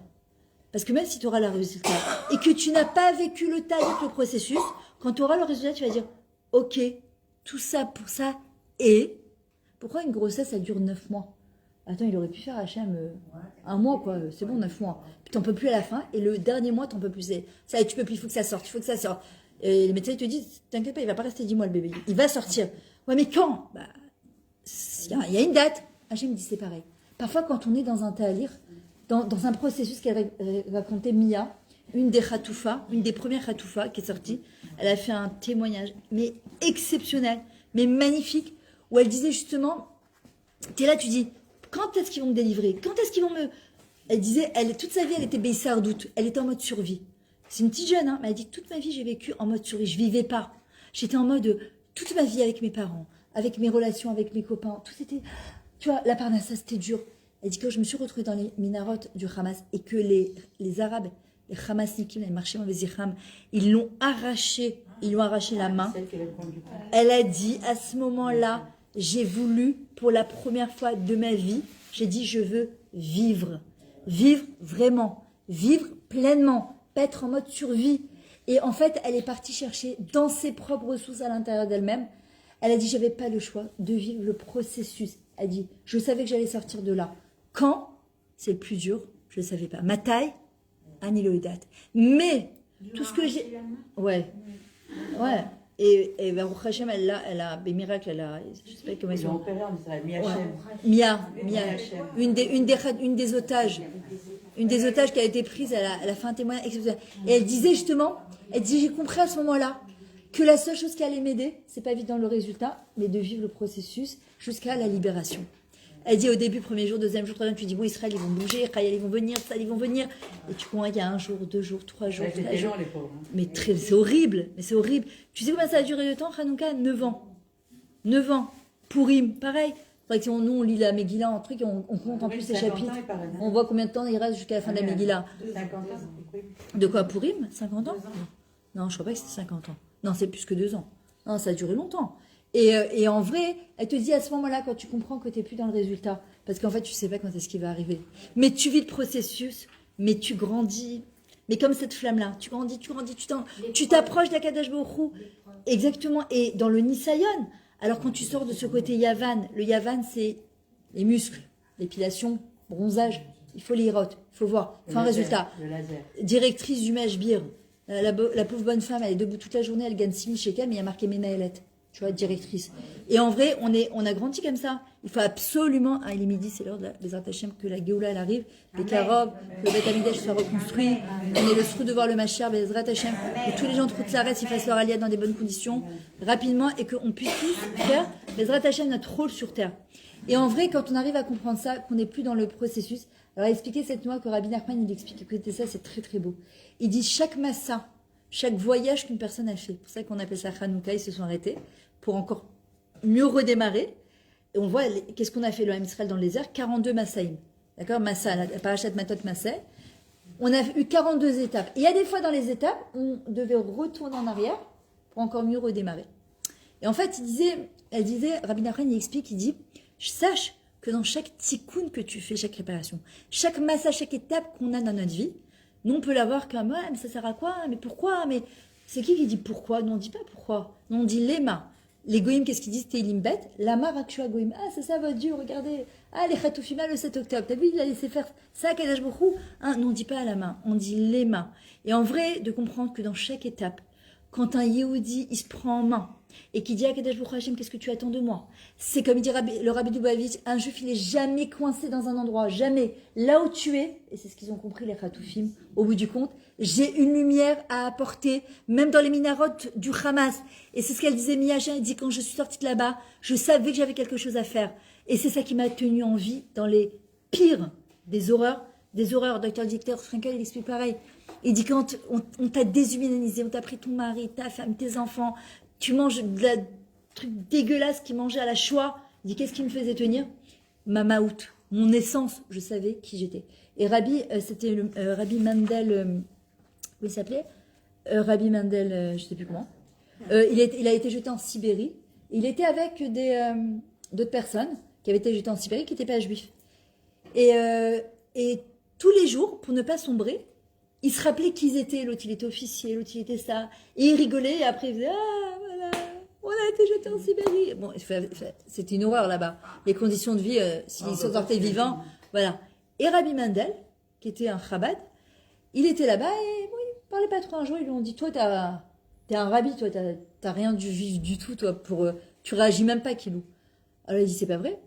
Parce que même si tu auras le résultat et que tu n'as pas vécu le tas avec le processus, quand tu auras le résultat, tu vas dire, ok, tout ça pour ça, et pourquoi une grossesse, elle dure 9 mois? Attends, il aurait pu faire Hachem un mois, quoi. C'est bon, 9 mois. Puis t'en peux plus à la fin. Et le dernier mois, t'en peux plus. Ça, tu peux plus, il faut que ça sorte, il faut que ça sorte. Et les médecins te disent, t'inquiète pas, il va pas rester 10 mois, le bébé. Il va sortir. Ouais, mais quand? Bah, il y a une date. Hachem me dit, c'est pareil. Parfois, quand on est dans un talir, dans un processus qu'elle racontait Mia, une des Khatoufas, une des premières Khatoufas qui est sortie, elle a fait un témoignage, mais exceptionnel, mais magnifique, où elle disait justement, t'es là, tu dis, quand est-ce qu'ils vont me délivrer? Quand est-ce qu'ils vont me... Elle disait, toute sa vie, elle était Beissardoute. Elle était en mode survie. C'est une petite jeune, hein, mais elle dit, toute ma vie, j'ai vécu en mode survie. Je vivais pas. J'étais en mode, toute ma vie avec mes parents, avec mes relations, avec mes copains. Tout c'était... Tu vois, la parnassa, c'était dur. Elle dit que je me suis retrouvée dans les minarotes du Hamas et que les Arabes, les Hamasnikim, les marchés Mavézicham, ils l'ont arraché la main. Elle a dit, à ce moment-là, j'ai voulu, pour la première fois de ma vie, j'ai dit, je veux vivre. Vivre vraiment. Vivre pleinement. Pas être en mode survie. Et en fait, elle est partie chercher dans ses propres ressources à l'intérieur d'elle-même. Elle a dit, j'avais pas le choix de vivre le processus. Elle a dit, je savais que j'allais sortir de là. Quand? C'est le plus dur. Je ne savais pas. Ma taille? Aniloïdate. Mais, tout ce que j'ai... Ouais. Et Baruch Hashem, elle a des miracles, je sais pas comment ils Ils ont sont. opéré en Israël, Miachem. Mia, Hashem. une des otages qui a été prise, elle a fait un témoignage exceptionnel. Et elle disait justement, j'ai compris à ce moment-là que la seule chose qui allait m'aider, c'est pas vivre dans le résultat, mais de vivre le processus jusqu'à la libération. Elle dit au début, premier jour, deuxième jour, troisième, tu dis, bon, Israël, ils vont bouger, Israël, ils vont venir, ça, ils vont venir. Et tu comprends, il y a un jour, 2 jours, 3 jours, Ouais, 4 c'était jours. long, les pauvres. Mais c'est horrible, mais c'est horrible. Tu sais combien ça a duré de temps, Hanouka? 9 ans. 9 ans. Pourim, pareil. Faudrait que nous, on lit la Megillah en truc, on compte en Oui, plus les 50 ans, chapitres. il paraît, non On voit combien de temps il reste jusqu'à la fin de la Megillah. 50 ans, oui. De quoi, Pourim? 50 ans? Non, je crois pas que c'était 50 ans. Non, c'est plus que 2 ans. Non, ça a duré longtemps. Et en vrai, elle te dit à ce moment-là, quand tu comprends que tu n'es plus dans le résultat, parce qu'en fait, tu sais pas quand est-ce qui va arriver. Mais tu vis le processus, mais tu grandis. Mais comme cette flamme-là, tu grandis, tu t'approches d'Akadash Baruch Hu. Exactement. Et dans le Nisayon, alors quand tu sors de ce côté Yavan, le Yavan, c'est les muscles, l'épilation, bronzage. Il faut les hirotes, il faut voir. Enfin, résultat. Le laser. Directrice du Mashbir. La pauvre bonne femme, elle est debout toute la journée, elle gagne 6 000 shekels, mais il y a marqué Menaelet. Tu vois, directrice. Et en vrai, on a grandi comme ça. Il faut absolument, il est midi, c'est l'heure des Hashem, que la Géoula, elle arrive, les carottes, que le Beth Amikdash soit reconstruit. On est le trou de voir le Mashiach, Bezrat Hashem, que tous les gens de Routzaret, ils fassent leur alliade dans des bonnes conditions, rapidement, et qu'on puisse tous faire Bezrat Hashem, notre rôle sur terre. Et en vrai, quand on arrive à comprendre ça, qu'on n'est plus dans le processus, alors expliquer cette loi que Rabbi Nachman, il explique, écoutez ça, c'est très très beau. Il dit chaque massa, chaque voyage qu'une personne a fait, c'est pour ça qu'on appelle ça Hanouka, ils se sont arrêtés, pour encore mieux redémarrer. Et on voit, qu'est-ce qu'on a fait le Ham Israël dans les airs? 42 Massaïm. D'accord? Massa, la parachat Matot Massé. On a eu 42 étapes. Et il y a des fois dans les étapes, on devait retourner en arrière pour encore mieux redémarrer. Et en fait, elle disait, Rabbi Nachman, il explique, il dit, sache que dans chaque tikkun que tu fais, chaque réparation, chaque massa, chaque étape qu'on a dans notre vie, nous, on peut l'avoir comme, ouais, mais ça sert à quoi? Mais pourquoi? Mais c'est qui dit pourquoi? Nous, on ne dit pas pourquoi. Nous, on dit lema. Les goïms, qu'est-ce qu'ils disent? Teilim bet. Lama rakshua goïm. Ah, c'est ça votre Dieu, regardez. Ah, les chatoufima le 7 octobre. T'as vu, il a laissé faire ça, Kadash Baruch Hu. Hein, nous, on ne dit pas à la main, on dit lema. Et en vrai, de comprendre que dans chaque étape, quand un Yehudi, il se prend en main et qui dit à Kadash Baruch Hashem, qu'est-ce que tu attends de moi? C'est comme il dit le Rabbi Dubavitch, un juif, il est jamais coincé dans un endroit, jamais. Là où tu es, et c'est ce qu'ils ont compris, les Khatoufim, au bout du compte, j'ai une lumière à apporter, même dans les minarotes du Hamas. Et c'est ce qu'elle disait, Miacha, elle dit, quand je suis sortie de là-bas, je savais que j'avais quelque chose à faire. Et c'est ça qui m'a tenue en vie dans les pires des horreurs. Dr. Dicteur Frankel, il explique pareil. Il dit, quand on t'a déshumanisé, on t'a pris ton mari, ta femme, tes enfants, tu manges de la truc dégueulasse qui mangeait à la Shoah. Il dit, qu'est-ce qui me faisait tenir? Ma maout, mon essence, je savais qui j'étais. Et Rabbi, c'était Rabbi Mendel, il s'appelait Rabbi Mendel, je ne sais plus comment. Il a été jeté en Sibérie. Il était avec d'autres personnes qui avaient été jetées en Sibérie qui n'étaient pas juifs. Et tous les jours, pour ne pas sombrer, ils se rappelaient qui ils étaient. L'autre, il était officier, l'autre, il était ça. Et ils rigolaient, et après, ils faisaient, ah, voilà, on a été jetés en Sibérie. Bon, c'était une horreur là-bas. Les conditions de vie, s'ils sont sortis vivants, voilà. Et Rabbi Mendel, qui était un Chabad, il était là-bas et bon, il parlait pas trop. Un jour, ils lui ont dit, toi, t'es un rabbi, toi, t'as rien du vif du tout, toi, tu réagis même pas, Kilou. Alors il dit, c'est pas vrai.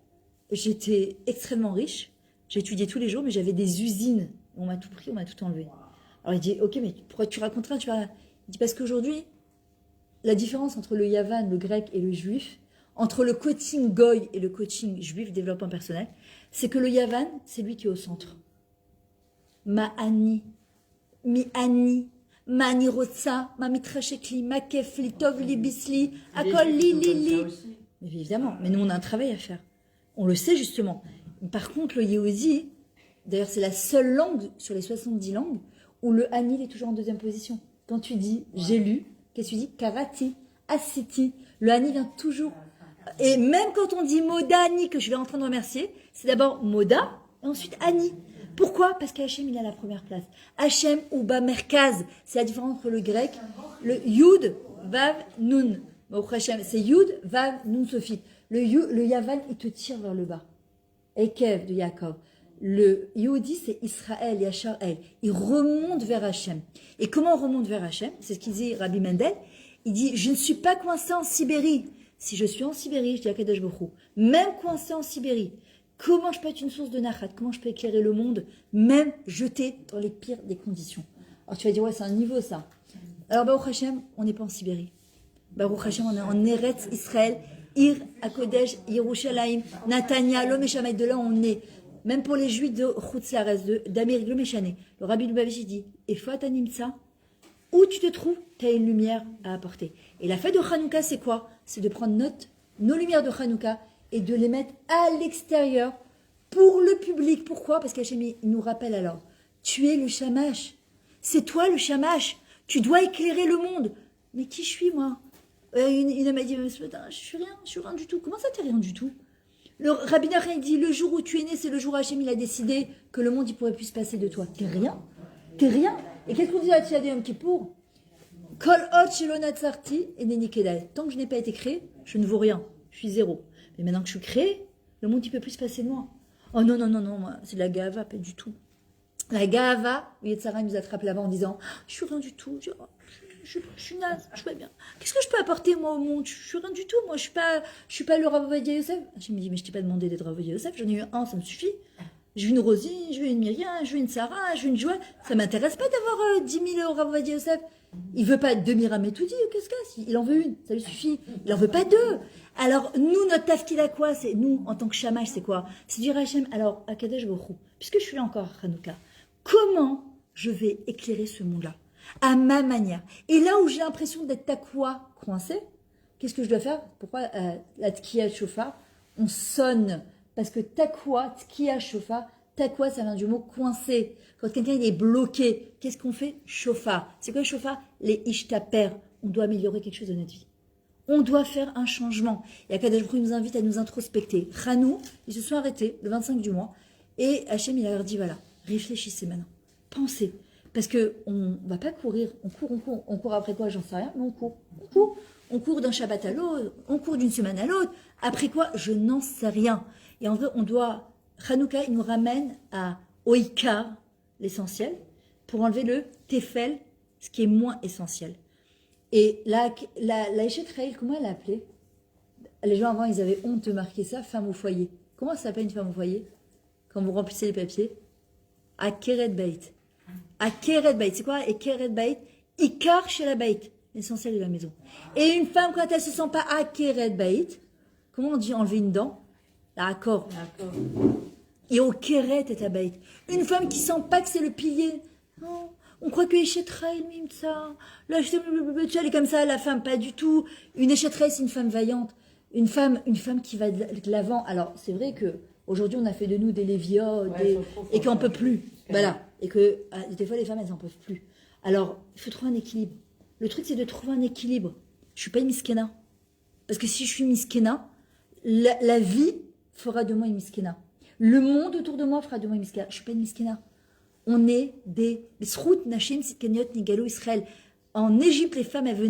J'étais extrêmement riche, j'ai étudié tous les jours, mais j'avais des usines. On m'a tout pris, on m'a tout enlevé. Alors il dit, ok, mais pourquoi tu raconteras? Il dit, parce qu'aujourd'hui, la différence entre le Yavan, le grec et le juif, entre le coaching goy et le coaching juif, développement personnel, c'est que le Yavan, c'est lui qui est au centre. Ma'ani, mi-ani, ma'ani rotsa, ma mitrachekli, ma kefli, tov li bisli, akol li. Mais évidemment, mais nous on a un travail à faire. On le sait justement. Par contre, le Yehudi, d'ailleurs c'est la seule langue sur les 70 langues où le Anil est toujours en deuxième position. Quand tu dis j'ai lu, qu'est-ce que tu dis? Karati, Asiti. Le Anil vient toujours. Et même quand on dit Moda Ani, que je vais en train de remercier, c'est d'abord Moda et ensuite Ani. Pourquoi? Parce qu'Hachem, il est à la première place. Hachem ou Ba Merkaz, c'est la différence entre le grec, le Yud, Vav, Nun. C'est Yud, Vav, Nun, Sophie. Le Yavan, il te tire vers le bas. Ekev de Yaakov. Le Yehudi, c'est Israël, Yachar El. Il remonte vers Hachem. Et comment on remonte vers Hachem? C'est ce qu'il dit Rabbi Mendel. Il dit, je ne suis pas coincé en Sibérie. Si je suis en Sibérie, je dis à Kadosh Baruch Hu, même coincé en Sibérie, comment je peux être une source de nachat? Comment je peux éclairer le monde, même jeté dans les pires des conditions? Alors tu vas dire, ouais, c'est un niveau ça. Alors Baruch Hashem, on n'est pas en Sibérie. Baruch Hashem, on est en Eretz Israël, Ir, Akodesh, Yerushalayim, Natania, l'homme et de là on est. Même pour les juifs de Chutz Laaretz, d'Amérique, le Méchané. Le Rabbi Lubavitch dit, et Fat Nimtsa, où tu te trouves, tu as une lumière à apporter. Et la fête de Hanouka, c'est quoi? C'est de prendre nos lumières de Hanouka et de les mettre à l'extérieur pour le public. Pourquoi? Parce qu'Hachem nous rappelle alors, tu es le Shamash. C'est toi le Shamash. Tu dois éclairer le monde. Mais qui je suis, moi? Une m'a dit, ce matin, je suis rien du tout. Comment ça, t'es rien du tout? Le Rabbi Nachman dit, le jour où tu es né, c'est le jour où Hachem il a décidé que le monde il pourrait plus se passer de toi. T'es rien. Et qu'est-ce qu'on dit à Tchad Yom Kippour? Kol hot shelo natsarti et neni kedai. Tant que je n'ai pas été créé, je ne vaux rien. Je suis zéro. Mais maintenant que je suis créé, le monde il peut plus se passer de moi. Oh non, moi, c'est de la gava, pas du tout. La gava, Yetzara nous attrape là-bas en disant, je suis rien du tout. Je suis naze, je vais bien. Qu'est-ce que je peux apporter moi au monde? Je suis rien du tout, moi je suis pas le Rav Ovadia Yosef. Je me dis, mais je t'ai pas demandé d'être Rav Ovadia Yosef, j'en ai eu un, ça me suffit. Je veux une Rosie, je veux une Myriam, je veux une Sarah, je veux une Joël. Ça m'intéresse pas d'avoir 10 000 Rav Ovadia Yosef. Il veut pas 2 Miram et tout dit, qu'est-ce que il en veut une, ça lui suffit. Il en veut pas 2. Alors nous, notre tafkid à quoi? C'est nous, en tant que chamash, c'est quoi? C'est dire à Hachem, alors à Kadesh Baruch Hu, puisque je suis là encore à Hanouka, comment je vais éclairer ce monde-là? À ma manière. Et là où j'ai l'impression d'être takwa coincé, qu'est-ce que je dois faire? Pourquoi la tkiya shofar, on sonne? Parce que takwa, tkiya shofar, takwa ça vient du mot coincé. Quand quelqu'un il est bloqué, qu'est-ce qu'on fait? Shofar. C'est quoi shofar? Les ishtaper. On doit améliorer quelque chose de notre vie. On doit faire un changement. Et Akadosh Baruch Hu nous invite à nous introspecter. Chanou, ils se sont arrêtés le 25 du mois. Et Hachem, il leur dit, voilà, réfléchissez maintenant. Pensez. Parce qu'on ne va pas courir. On court après quoi? J'en sais rien, mais on court. On court d'un Shabbat à l'autre. On court d'une semaine à l'autre. Après quoi? Je n'en sais rien. Et en vrai, on doit... Hanouka, il nous ramène à Oikar, l'essentiel, pour enlever le Tefel, ce qui est moins essentiel. Et la Eshet-Raël, comment elle l'a appelée? Les gens avant, ils avaient honte de marquer ça, femme au foyer. Comment ça s'appelle une femme au foyer? Quand vous remplissez les papiers? Akeret Beit. Akeret Beit. C'est quoi Akeret Beit? Ikar chez la Beit. L'essentiel de la maison. Et une femme, quand elle se sent pas Akeret Beit, comment on dit enlever une dent? La accord. Et au Keret est à Beit. Une femme qui sent pas que c'est le pilier. Non. On croit que Eshet-Raël, ça. Là, elle est comme ça, la femme, pas du tout. Une Eshet-Raël, c'est une femme vaillante. Une femme qui va de l'avant. Alors, c'est vrai que aujourd'hui, on a fait de nous des lévios, et qu'on peut plus. Voilà. Et que, des fois, les femmes, elles en peuvent plus. Alors, il faut trouver un équilibre. Le truc, c'est de trouver un équilibre. Je suis pas une miskena. Parce que si je suis miskena, la vie fera de moi une miskena. Le monde autour de moi fera de moi une miskena. Je suis pas une miskena. On est des Srout Nashim Sitkaniot Nigalo Israël. En Égypte, les femmes, elles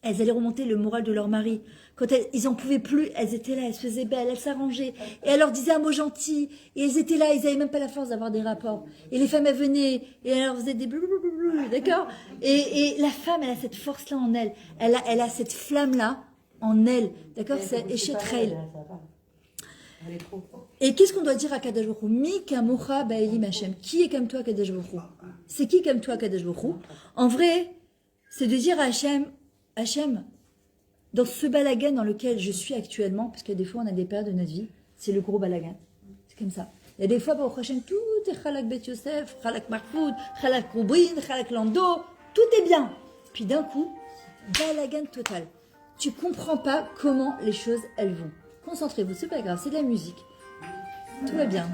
allaient remonter le moral de leur mari. Quand ils n'en pouvaient plus, elles étaient là, elles se faisaient belles, elles s'arrangeaient. Et elles leur disaient un mot gentil. Et elles étaient là, ils n'avaient même pas la force d'avoir des rapports. Et les femmes, elles venaient, et elles leur faisaient des blablabla, d'accord? Et la femme, elle a cette force-là en elle. Elle a cette flamme-là en elle. D'accord? C'est Eshet-Raël. Et qu'est-ce qu'on doit dire à Kadosh Baruch Hu? Mi kamocha ba'elim Hashem. Qui est comme toi, Kadosh Baruch Hu? C'est qui comme toi, Kadosh Baruch Hu? En vrai, c'est de dire à Hashem, dans ce balagan dans lequel je suis actuellement, parce que des fois on a des périodes de notre vie, c'est le gros balagan. C'est comme ça. Il y a des fois, Baruch Hashem, tout est Chalak Bet Yosef, Chalak Marfoud, Chalak Roubin, Chalak Lando, tout est bien. Puis d'un coup, balagan total. Tu comprends pas comment les choses elles vont. Concentrez-vous, c'est pas grave, c'est de la musique. Tout va bien.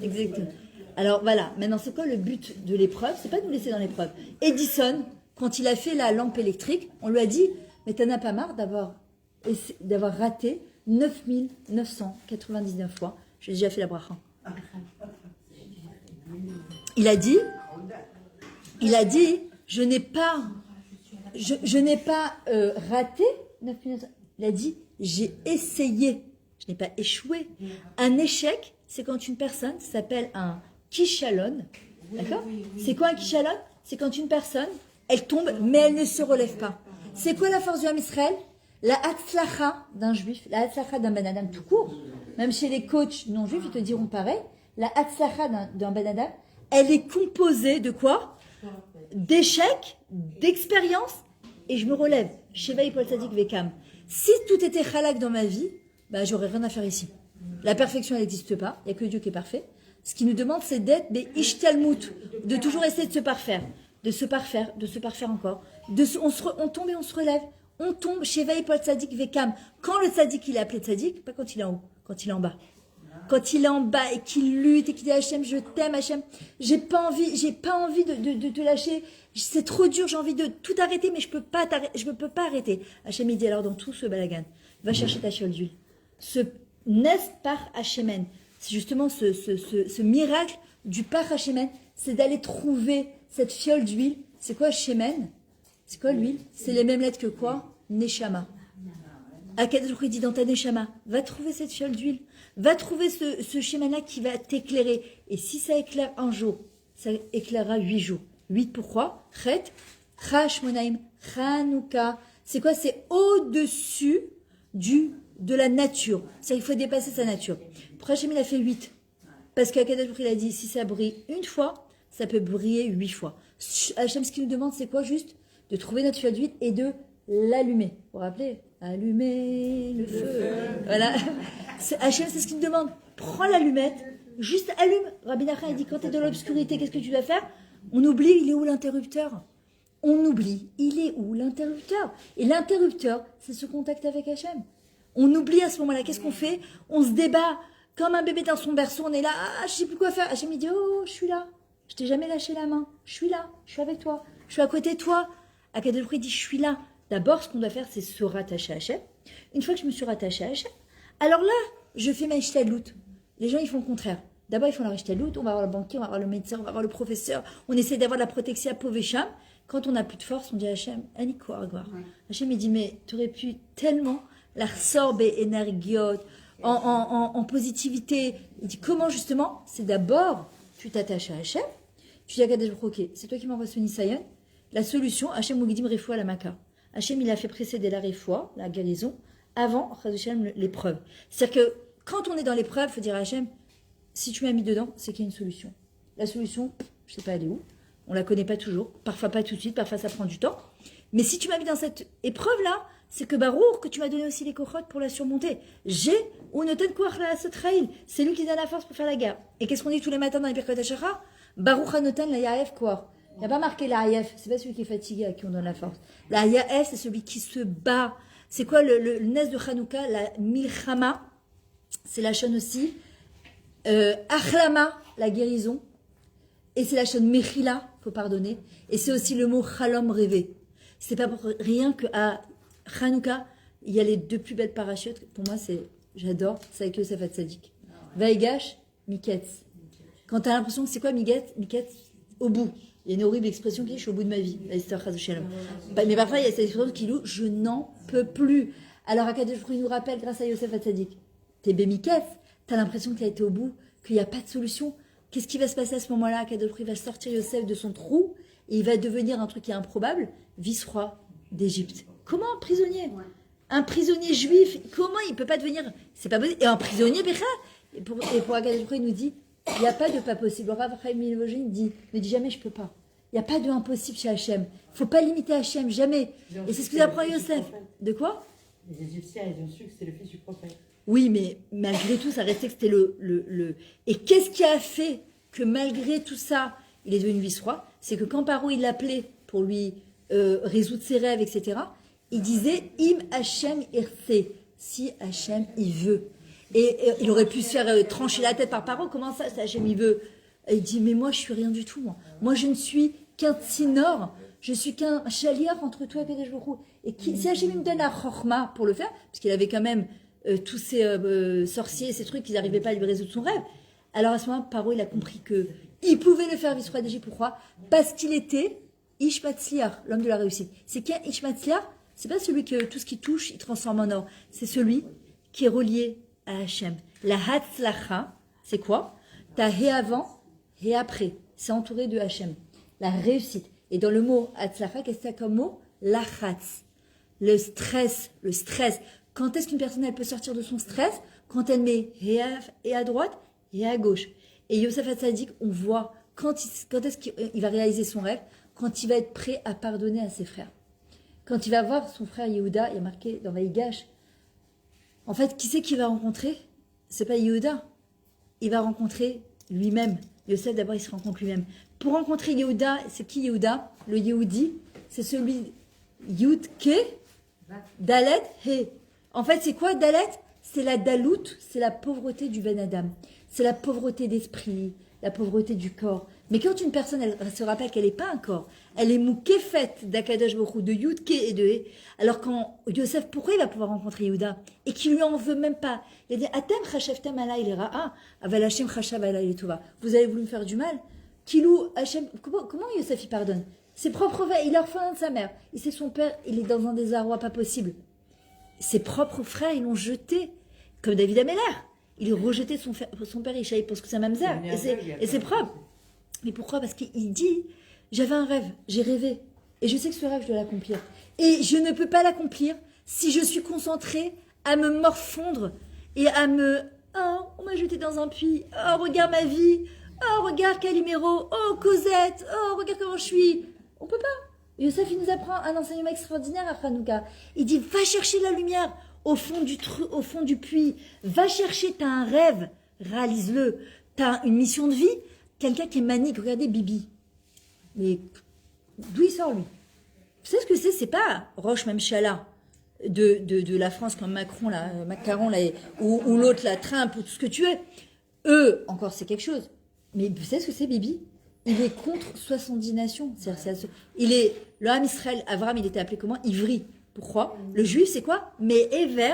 Exactement. Alors voilà, maintenant c'est quoi le but de l'épreuve? C'est pas de nous laisser dans l'épreuve. Edison, quand il a fait la lampe électrique, on lui a dit, mais t'en as pas marre d'avoir raté 9999 fois. J'ai déjà fait la bracha. Il a dit, je n'ai pas raté 9900. Il a dit, j'ai essayé, je n'ai pas échoué. Un échec, c'est quand une personne s'appelle un kishalon. D'accord? C'est quoi un kishalon? C'est quand une personne, elle tombe, mais elle ne se relève pas. C'est quoi la force du Ham Israël? La Hatzlacha d'un juif, la Hatzlacha d'un Ben Adam tout court, même chez les coachs non-juifs, ils te diront pareil, la Hatzlacha d'un Ben Adam, elle est composée de quoi? D'échecs, d'expériences, et je me relève. Sheva Paul Tzadik Vekam. Si tout était halak dans ma vie, bah, j'aurais rien à faire ici. La perfection, elle n'existe pas. Il n'y a que Dieu qui est parfait. Ce qu'il nous demande, c'est d'être des ishtalmut, de toujours essayer de se parfaire, de se parfaire encore. On tombe et on se relève. On tombe chez Paul Tzadik Vekam. Quand le Tzadik, il est appelé Tzadik, pas quand il est en haut, quand il est en bas. Quand il est en bas et qu'il lutte et qu'il dit Hachem, je t'aime Hachem, j'ai pas envie de te lâcher, c'est trop dur, j'ai envie de tout arrêter, mais je peux pas arrêter. Hachem, il dit alors dans tout ce balagan, va chercher ta fiole d'huile. Ce nest par Hachemen, c'est justement ce miracle du par Hachemen, c'est d'aller trouver cette fiole d'huile. C'est quoi Hachemen? C'est quoi l'huile? C'est les mêmes lettres que quoi? Neshama. Akadosh Baruch Hu dit dans ta Neshama, va trouver cette fiole d'huile. Va trouver ce schéma-là qui va t'éclairer. Et si ça éclaire un jour, ça éclairera 8 jours. 8 pourquoi? Chet, Chashmonaim, Chanouka. C'est quoi? C'est au-dessus de la nature. C'est-à-dire qu'il faut dépasser sa nature. Pourquoi Hachem il a fait 8? Parce qu'Akadosh Baruch Hu il a dit, si ça brille une fois, ça peut briller 8 fois. Hachem, ce qu'il nous demande, c'est quoi juste? De trouver notre fiole d'huile et de l'allumer. Vous vous rappelez? Allumer le feu. Voilà. Hachem, c'est ce qu'il nous demande. Prends l'allumette, juste allume. Rabbi Nachman, il dit, quand tu es dans l'obscurité, qu'est-ce que tu dois faire? On oublie, il est où l'interrupteur? On oublie, il est où l'interrupteur? Et l'interrupteur, c'est ce contact avec Hachem. On oublie à ce moment-là, qu'est-ce qu'on fait? On se débat comme un bébé dans son berceau, on est là, je sais plus quoi faire. Hachem, il dit, oh, je suis là. Je t'ai jamais lâché la main. Je suis là, je suis avec toi. Je suis à côté de toi. Akadosh Baruch Hu dit, je suis là. D'abord, ce qu'on doit faire, c'est se rattacher à Hachem. Une fois que je me suis rattachée à Hachem, alors là, je fais ma ishtadlout. Les gens, ils font le contraire. D'abord, ils font la ishtadlout, on va voir le banquier, on va voir le médecin, on va voir le professeur. On essaie d'avoir la protection à Povesham. Quand on n'a plus de force, on dit à Hachem, Aniko Agvar. Hachem, il dit, mais tu aurais pu tellement la ressorber énergiote, en positivité. Il dit, comment justement? C'est d'abord, tu t'attaches à Hachem. Tu dis à Kadesh, ok, c'est toi qui m'envoies ce Nisayon. La solution, Hachem Mugidim Refoua la Maka. Hachem, il a fait précéder la Refoua, la guérison, avant l'épreuve. C'est-à-dire que quand on est dans l'épreuve, il faut dire à Hachem, si tu m'as mis dedans, c'est qu'il y a une solution. La solution, je ne sais pas elle est où, on ne la connaît pas toujours, parfois pas tout de suite, parfois ça prend du temps. Mais si tu m'as mis dans cette épreuve-là, c'est que Baruch, que tu m'as donné aussi les cochottes pour la surmonter. J'ai ou ne ten koach la sotraïl. C'est lui qui donne la force pour faire la guerre. Et qu'est-ce qu'on dit tous les matins dans les Birkot HaShachar? Baruch hanoten la yaef koach. Il n'y a pas marqué la yaef, c'est pas celui qui est fatigué à qui on donne la force. La yaef, c'est celui qui se bat. C'est quoi le nes de Hanouka? La milchama, c'est la chaîne aussi. Achlama, la guérison. Et c'est la chaîne mechila, il faut pardonner. Et c'est aussi le mot chalom, rêver. C'est pas pour rien qu'à Hanouka, il y a les deux plus belles parachutes. Pour moi, j'adore, c'est avec Yosef Hatzadik. Vaïgash, Miketz. Quand tu as l'impression que c'est quoi Miketz? Au bout. Il y a une horrible expression qui est je suis au bout de ma vie. Mais parfois, il y a cette expression qui loue je n'en peux plus. Alors, Akadosh Baruch Hu nous rappelle, grâce à Yosef Hatzadik, t'es Bémiketz, tu as l'impression qu'il a été au bout, qu'il n'y a pas de solution. Qu'est-ce qui va se passer à ce moment-là? Akadosh Baruch Hu va sortir Yosef de son trou et il va devenir un truc qui est improbable, vice-roi d'Égypte. Comment un prisonnier? Un prisonnier juif, comment il ne peut pas devenir? C'est pas possible. Et un prisonnier, Bécha. Et pour Akadosh Baruch Hu, il nous dit, il n'y a pas de pas possible. Le Rav Chaim Milvojin dit, ne dis jamais je ne peux pas. Il n'y a pas de impossible chez Hachem. Il ne faut pas limiter Hachem, jamais. Et c'est ce que nous apprend Yosef. De quoi? Les Égyptiens, ils ont su que c'était le fils du prophète. Oui, mais malgré tout, ça restait que c'était le... Et qu'est-ce qui a fait que malgré tout ça, il est devenu vice-roi? C'est que quand Paro, il l'appelait pour lui résoudre ses rêves, etc., il disait « Im Hachem irse » si Hachem, il veut. Et il aurait pu se faire trancher la tête par Paro. Comment ça, Hachem, il veut? Et il dit « Mais moi, je suis rien du tout, moi. Moi, je ne suis qu'un tsinor. Je suis qu'un chaliard entre toi et Kadesh Baruch Hu. Et si Hachem me donne la chorma pour le faire, parce qu'il avait quand même tous ces sorciers, ces trucs, qu'ils n'arrivaient pas à lui résoudre son rêve. Alors à ce moment-là, Paro, il a compris qu'il pouvait le faire vice-roi d'Égypte. Pourquoi? Parce qu'il était Ish Matzliar, l'homme de la réussite. C'est qui Ish Matzliar? C'est pas celui que tout ce qui touche, il transforme en or. C'est celui qui est relié à Hachem. La Hatzlacha, c'est quoi? T'as Hé avant, Hé après. C'est entouré de Hachem. La réussite. Et dans le mot Hatzlacha, qu'est-ce que c'est comme mot? Lachatz. Le stress. Quand est-ce qu'une personne elle peut sortir de son stress? Quand elle met et à droite et à gauche. Et Yosef Hatzadik, on voit quand est-ce qu'il va réaliser son rêve, quand il va être prêt à pardonner à ses frères. Quand il va voir son frère Yehuda, il y a marqué dans Vaïgash, en fait, qui c'est qu'il va rencontrer? C'est pas Yehuda. Il va rencontrer lui-même. Yosef, d'abord, il se rencontre lui-même. Pour rencontrer Yehuda, c'est qui Yehuda? Le Yehudi, c'est celui Yud Ke, Dalet, He. En fait, c'est quoi Dalet? C'est la dalout, c'est la pauvreté du Ben Adam. C'est la pauvreté d'esprit, la pauvreté du corps. Mais quand une personne, elle se rappelle qu'elle n'est pas un corps, elle est moukefet d'Akadosh Baruch Hu, de Yud Ke et de He. Alors quand Yosef, pourquoi il va pouvoir rencontrer Yehuda? Et qu'il lui en veut même pas. Il a dit, Atem chashevtem alayhi ra'a, aval Hashem chashav alayhi tova. Vous avez voulu me faire du mal? Kilou Hashem, comment Yosef il pardonne? Ses propres frères, il est orphelin de sa mère. Il sait que son père, il est dans un désarroi pas possible. Ses propres frères, ils l'ont jeté. Comme David Ameller. Il a rejeté son père Ishaï, il pense que c'est mamzer. Et c'est propre. Mais pourquoi? Parce qu'il dit, j'avais un rêve, j'ai rêvé. Et je sais que ce rêve, je dois l'accomplir. Et je ne peux pas l'accomplir si je suis concentrée à me morfondre et à me... Oh, on m'a jeté dans un puits. Oh, regarde ma vie. Oh, regarde Calimero. Oh, Cosette. Oh, regarde comment je suis. On peut pas. Yosef, il nous apprend un enseignement extraordinaire à Hanouka. Il dit, va chercher la lumière au fond du puits. Va chercher, t'as un rêve. Réalise-le. T'as une mission de vie. Quelqu'un qui est manique. Regardez Bibi. Mais d'où il sort, lui? Vous savez ce que c'est? C'est pas Roche Memchala de la France comme Macron, là, Macaron, là, ou l'autre, là, Trump, ou tout ce que tu es. Eux, encore, c'est quelque chose. Mais vous savez ce que c'est, Bibi? Il est contre 70 nations. Le Ham Israël, Avram, il était appelé comment? Ivri. Pourquoi? Le juif, c'est quoi? Mais Ever,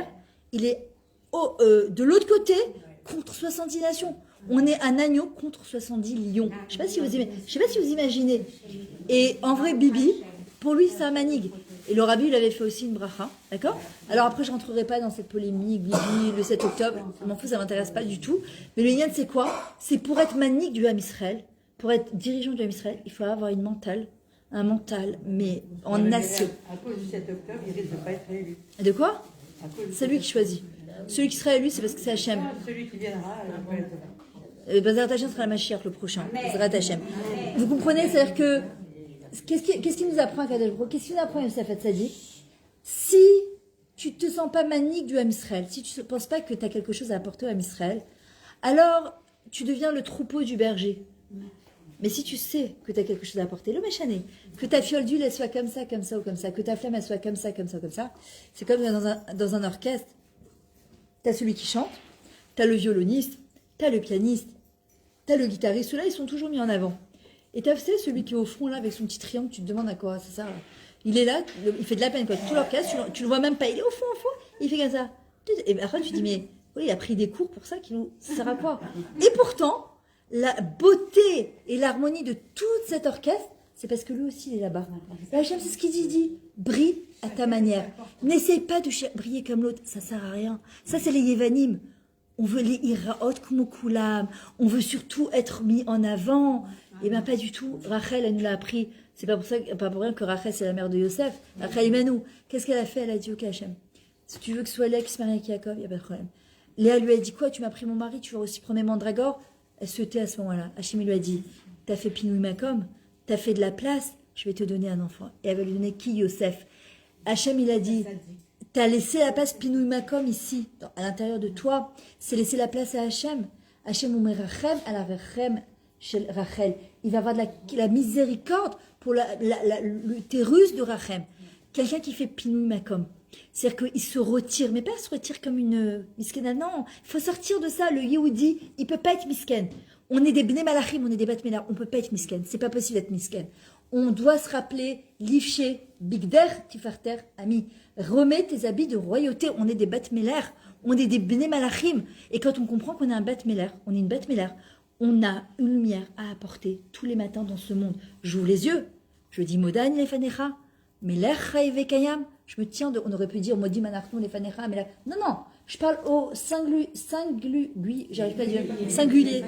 il est de l'autre côté, contre 70 nations. On est un agneau contre 70 lions. Je ne sais pas si vous imaginez. Et en vrai, Bibi, pour lui, c'est un manig. Et le rabbi, il avait fait aussi une bracha. D'accord? Alors après, je ne rentrerai pas dans cette polémique, Bibi, le 7 octobre. Je m'en fous, ça ne m'intéresse pas du tout. Mais le lien, c'est quoi? C'est pour être manig du Ham Israël, pour être dirigeant du Ham Israël, il faut avoir un mental, mais en acier. À cause du 7 octobre, il risque de ne pas être élu. De quoi? C'est lui qui choisit. Celui qui sera élu, c'est parce que c'est Hachem. Celui qui viendra, Bezrat Hachem sera la Mashiach le prochain. Bezrat Hachem. Vous comprenez? C'est-à-dire que qu'est-ce qui nous apprend à Kadosh Baruch Hu? Qu'est-ce qui nous apprend Yosef Hatzadik? Si tu te sens pas manique du Ham Israël, si tu ne penses pas que tu as quelque chose à apporter au Ham Israël, alors tu deviens le troupeau du berger. Mais si tu sais que tu as quelque chose à apporter, le méchané, que ta fiole d'huile elle soit comme ça ou comme ça, que ta flamme elle soit comme ça, c'est comme dans un orchestre. Tu as celui qui chante, tu as le violoniste, tu as le pianiste, tu as le guitariste, ceux-là ils sont toujours mis en avant. Et tu as celui qui est au fond là avec son petit triangle, tu te demandes à quoi c'est ça. Il est là, il fait de la peine quoi. Tout l'orchestre, tu le vois même pas, il est au fond, il fait comme ça. Et après tu te dis mais oui, il a pris des cours pour ça, ça sert à quoi? Et pourtant, la beauté et l'harmonie de tout cet orchestre, c'est parce que lui aussi il est là-bas. La Hachem, c'est ce qu'il dit, brille à ta manière. N'essaye pas de briller comme l'autre, ça sert à rien. Ça c'est les Yevanim. On veut les iraot kumokulam. On veut surtout être mis en avant. Et bien pas du tout. Rachel, elle nous l'a appris. C'est pas pour rien que Rachel c'est la mère de Yosef. Rachel Imanou. Qu'est-ce qu'elle a fait? Elle a dit ok Hachem, si tu veux que ce soit Léa qui se marie avec Yaakov, il n'y a pas de problème. Léa lui a dit quoi? Tu m'as pris mon mari, tu vas aussi prendre mes mandragores? Elle se tait à ce moment-là. Hachem lui a dit, t'as fait Pinouï Makom, t'as fait de la place, je vais te donner un enfant. Et elle va lui donner qui? Yosef. Hachem il a dit, t'as laissé la place Pinouï Makom ici, à l'intérieur de toi, c'est laisser la place à Hachem. Hachem oumer Rachem à la Rachem chez Rachel. Il va avoir de la miséricorde pour le terrus de Rachem. Quelqu'un qui fait Pinouï Makom. C'est-à-dire qu'il se retire, mais pas se retire comme une miskena. Non, il faut sortir de ça. Le Yehudi, il ne peut pas être misken. On est des bnei malachim, on est des bat melar. On ne peut pas être misken. C'est pas possible d'être misken. On doit se rappeler, lifché, bigder, tifarter, ami. Remets tes habits de royauté. On est des bat melar. On est des bnei malachim. Et quand on comprend qu'on est un bat melar, on est une bat melar, on a une lumière à apporter tous les matins dans ce monde. J'ouvre les yeux. Je dis Modan lefanecha, melech haevekayam. Je me tiens on aurait pu dire Modi manachnu lefanecha, mais là, non, je parle au singulier, j'arrive pas à dire singulier.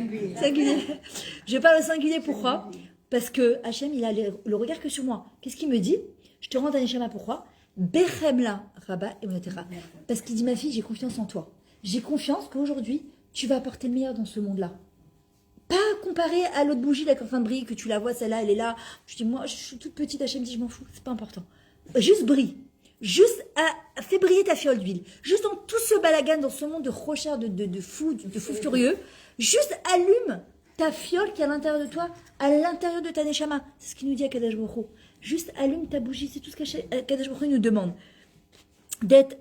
Je parle au singulier, pourquoi? Parce que Hachem, il a le regard que sur moi. Qu'est-ce qu'il me dit? Je te rends ta neshama, pourquoi? Bechemla, Rabat et Monatera. Parce qu'il dit, ma fille, j'ai confiance en toi. J'ai confiance qu'aujourd'hui, tu vas apporter le meilleur dans ce monde-là. Pas comparé à l'autre bougie, la fin de brille, que tu la vois, celle-là, elle est là. Je dis, moi, je suis toute petite, Hachem dit, je m'en fous, c'est pas important. Juste brille. Juste fais briller ta fiole d'huile. Juste dans tout ce balagan, dans ce monde de rochard, de fou furieux, juste allume ta fiole qui est à l'intérieur de toi, à l'intérieur de ta neshama. C'est ce qu'il nous dit à Kadosh Baruch Hu. Juste allume ta bougie, c'est tout ce que Kadosh Baruch Hu nous demande. D'être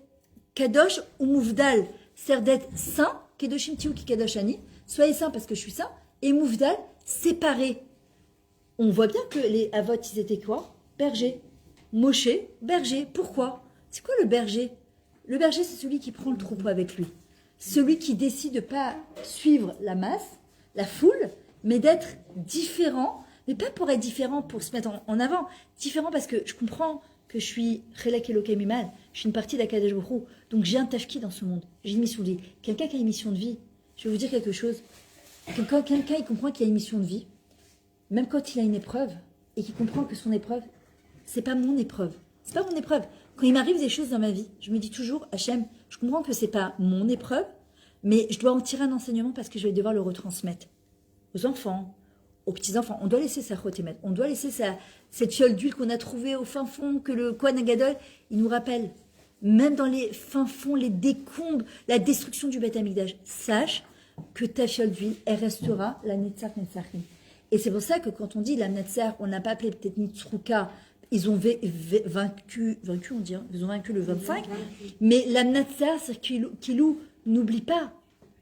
kadosh ou mouvdal, c'est-à-dire d'être saint, kedoshim tiou ki kadosh ani, soyez saint parce que je suis saint, et mouvdal, séparé. On voit bien que les avot, ils étaient quoi? Berger. Moshe, berger. Pourquoi? C'est quoi le berger? Le berger, c'est celui qui prend le troupeau avec lui. Celui qui décide de ne pas suivre la masse, la foule, mais d'être différent. Mais pas pour être différent, pour se mettre en avant. Différent parce que je comprends que je suis Chelek Elokem Iman. Je suis une partie d'Akadosh Baruch Hu. Donc j'ai un tafki dans ce monde. J'ai une mission de vie. Quelqu'un qui a une mission de vie, je vais vous dire quelque chose. Quand quelqu'un il comprend qu'il a une mission de vie, même quand il a une épreuve, et qu'il comprend que son épreuve, c'est pas mon épreuve. C'est pas mon épreuve. Quand il m'arrive des choses dans ma vie, je me dis toujours, Hachem, je comprends que c'est pas mon épreuve, mais je dois en tirer un enseignement parce que je vais devoir le retransmettre aux enfants, aux petits-enfants. On doit laisser sa chotémètre. On doit laisser cette fiole d'huile qu'on a trouvée au fin fond, que le Kohen Gadol, il nous rappelle. Même dans les fins fonds, les décombres, la destruction du Beth Amikdash. Sache que ta fiole d'huile, elle restera la Netzach Netzachim. Et c'est pour ça que quand on dit la Netzach, on n'a pas appelé peut-être Nitzruka, ils ont vaincu, on dit, ils ont vaincu le 25, mais la Netzach, c'est Kilou, n'oublie pas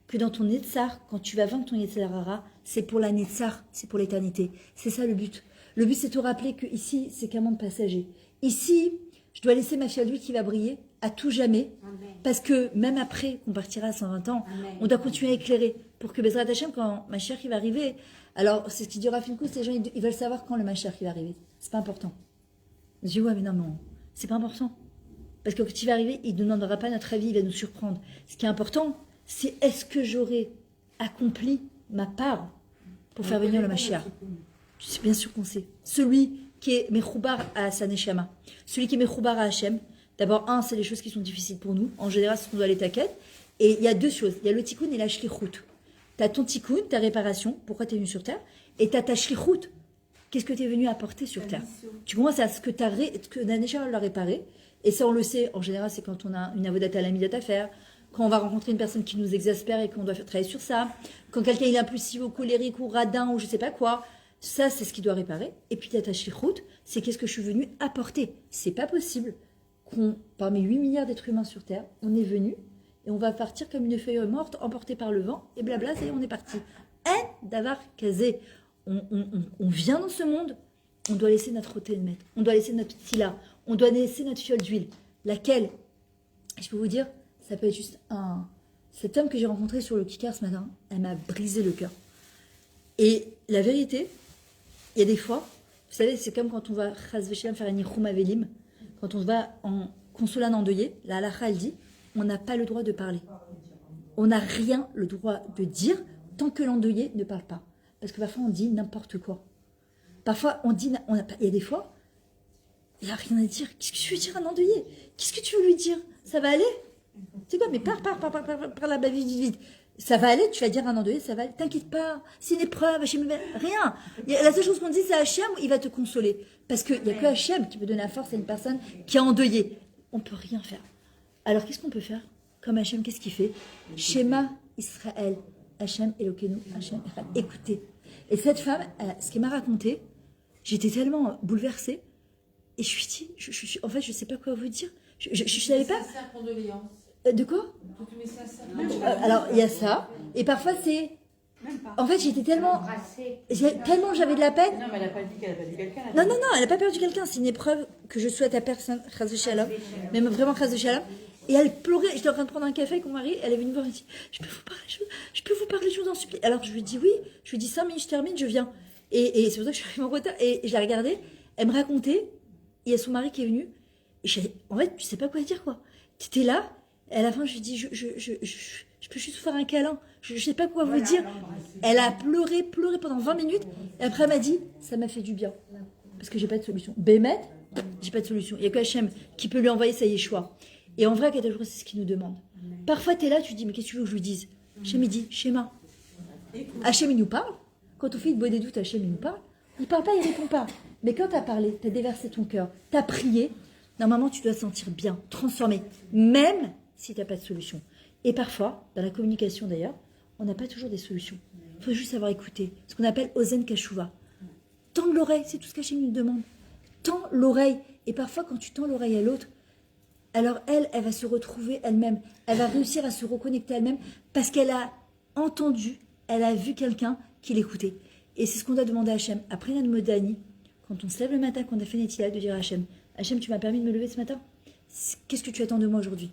que dans ton Netzach, quand tu vas vaincre ton Yetzirara, c'est pour la Netzach, c'est pour l'éternité. C'est ça le but. Le but, c'est de te rappeler que ici, c'est qu'un monde passager. Ici, je dois laisser ma fiole d'huile qui va briller à tout jamais, parce que même après qu'on partira à 120 ans, on doit continuer à éclairer pour que Bezrat Hashem, quand Mashiach va arriver, alors c'est ce qu'il dit Rav Pinkus, les gens ils veulent savoir quand le Mashiach va arriver. C'est pas important. Je dis ouais mais non, c'est pas important. Parce que quand il va arriver, il ne nous demandera pas notre avis, il va nous surprendre. Ce qui est important, c'est est-ce que j'aurai accompli ma part pour faire venir le Mashiach. C'est bien sûr qu'on sait. Celui qui est Mechoubar à sa Neshama, celui qui est Mechoubar à Hachem, d'abord, c'est les choses qui sont difficiles pour nous. En général, c'est ce qu'on doit aller taquette. Et il y a deux choses. Il y a le tikkun et la shlichut. Tu as ton tikkun, ta réparation, pourquoi tu es venu sur Terre, et tu as ta shlichut. Qu'est-ce que tu es venu apporter sur Terre? Tu commences à ce que la Neshama l'a réparé. Et ça, on le sait, en général, c'est quand on a une avodata lamidata à faire, quand on va rencontrer une personne qui nous exaspère et qu'on doit faire travailler sur ça, quand quelqu'un est impulsif ou colérique ou radin ou je sais pas quoi, ça, c'est ce qu'il doit réparer. Et puis, ta shlichut, c'est qu'est-ce que je suis venu apporter. C'est pas possible parmi 8 milliards d'êtres humains sur Terre, on est venu et on va partir comme une feuille morte emportée par le vent et blabla, et on est parti. D'avoir casé. On vient dans ce monde, on doit laisser notre rotémètre, on doit laisser notre tila, on doit laisser notre fiole d'huile, laquelle, je peux vous dire, ça peut être juste cet homme que j'ai rencontré sur le Kikar ce matin, elle m'a brisé le cœur. Et la vérité, il y a des fois, vous savez, c'est comme quand on va faire un nichoum avelim, quand on va en consolant endeuillé, la halakha elle dit, on n'a pas le droit de parler. On n'a rien le droit de dire tant que l'endeuillé ne parle pas. Parce que parfois on dit n'importe quoi. Parfois on dit, il y a des fois, il n'y a rien à dire. Qu'est-ce que tu veux dire à un endeuillé? Qu'est-ce que tu veux lui dire? Ça va aller? C'est quoi? Mais parle la bavise vite. Ça va aller, tu vas dire à un endeuillé, ça va aller. T'inquiète pas, c'est une épreuve, Hachem, rien. La seule chose qu'on dit, c'est Hachem, il va te consoler. Parce qu'il n'y a que Hachem qui peut donner la force à une personne qui a endeuillé. On ne peut rien faire. Alors qu'est-ce qu'on peut faire? Comme Hachem, qu'est-ce qu'il fait? Shema Israël, Hachem Elokeinu, Hachem Echad. Écoutez. Et cette femme, ce qu'elle m'a raconté, j'étais tellement bouleversée. Et je suis dit, en fait, je ne sais pas quoi vous dire. Je ne savais pas. De quoi? Alors, il y a ça. Et parfois, c'est... En fait, j'étais tellement j'avais de la peine. Non, mais elle n'a pas dit qu'elle a perdu quelqu'un. Non, elle n'a pas perdu quelqu'un. C'est une épreuve que je souhaite à personne, Chas de Shalom, même vraiment Chas de Shalom. Et elle pleurait. J'étais en train de prendre un café avec mon mari. Elle est venue me voir et dit, je peux vous parler, je vous en supplie. Alors, je lui dis oui. Je lui dis 5 minutes, je termine, je viens. Et c'est pour ça que je suis arrivée en retard. Et je la regardais. Elle me racontait. Il y a son mari qui est venu. Et en fait, tu sais pas quoi dire, quoi. Tu étais là. Et à la fin, je lui dis, je je peux juste vous faire un câlin. Je ne sais pas quoi vous dire. Elle a pleuré pendant 20 minutes. Et après, elle m'a dit, ça m'a fait du bien. Parce que j'ai pas de solution. Bémet, j'ai pas de solution. Il n'y a que Hachem qui peut lui envoyer sa Yeshua. Et en vrai, c'est ce qu'il nous demande. Parfois, tu es là, tu te dis, mais qu'est-ce que tu veux que je lui dise? Hachem, il dit, schéma. Hachem, il nous parle. Quand on fait une bonne des doutes, Hachem, il nous parle. Il parle pas, il répond pas. Mais quand tu as parlé, tu as déversé ton cœur, tu as prié, normalement, tu dois te sentir bien, transformé. Même si tu n'as pas de solution. Et parfois, dans la communication d'ailleurs, on n'a pas toujours des solutions. Il faut juste savoir écouter. Ce qu'on appelle Ozen Kashuva. Tends l'oreille, c'est tout ce qu'Hachem nous demande. Tends l'oreille. Et parfois, quand tu tends l'oreille à l'autre, alors elle va se retrouver elle-même. Elle va réussir à se reconnecter elle-même parce qu'elle a entendu, elle a vu quelqu'un qui l'écoutait. Et c'est ce qu'on doit demander à Hachem. Après notre modani, quand on se lève le matin, qu'on a fait Netila, de dire à Hachem, Hachem, tu m'as permis de me lever ce matin. Qu'est-ce que tu attends de moi aujourd'hui?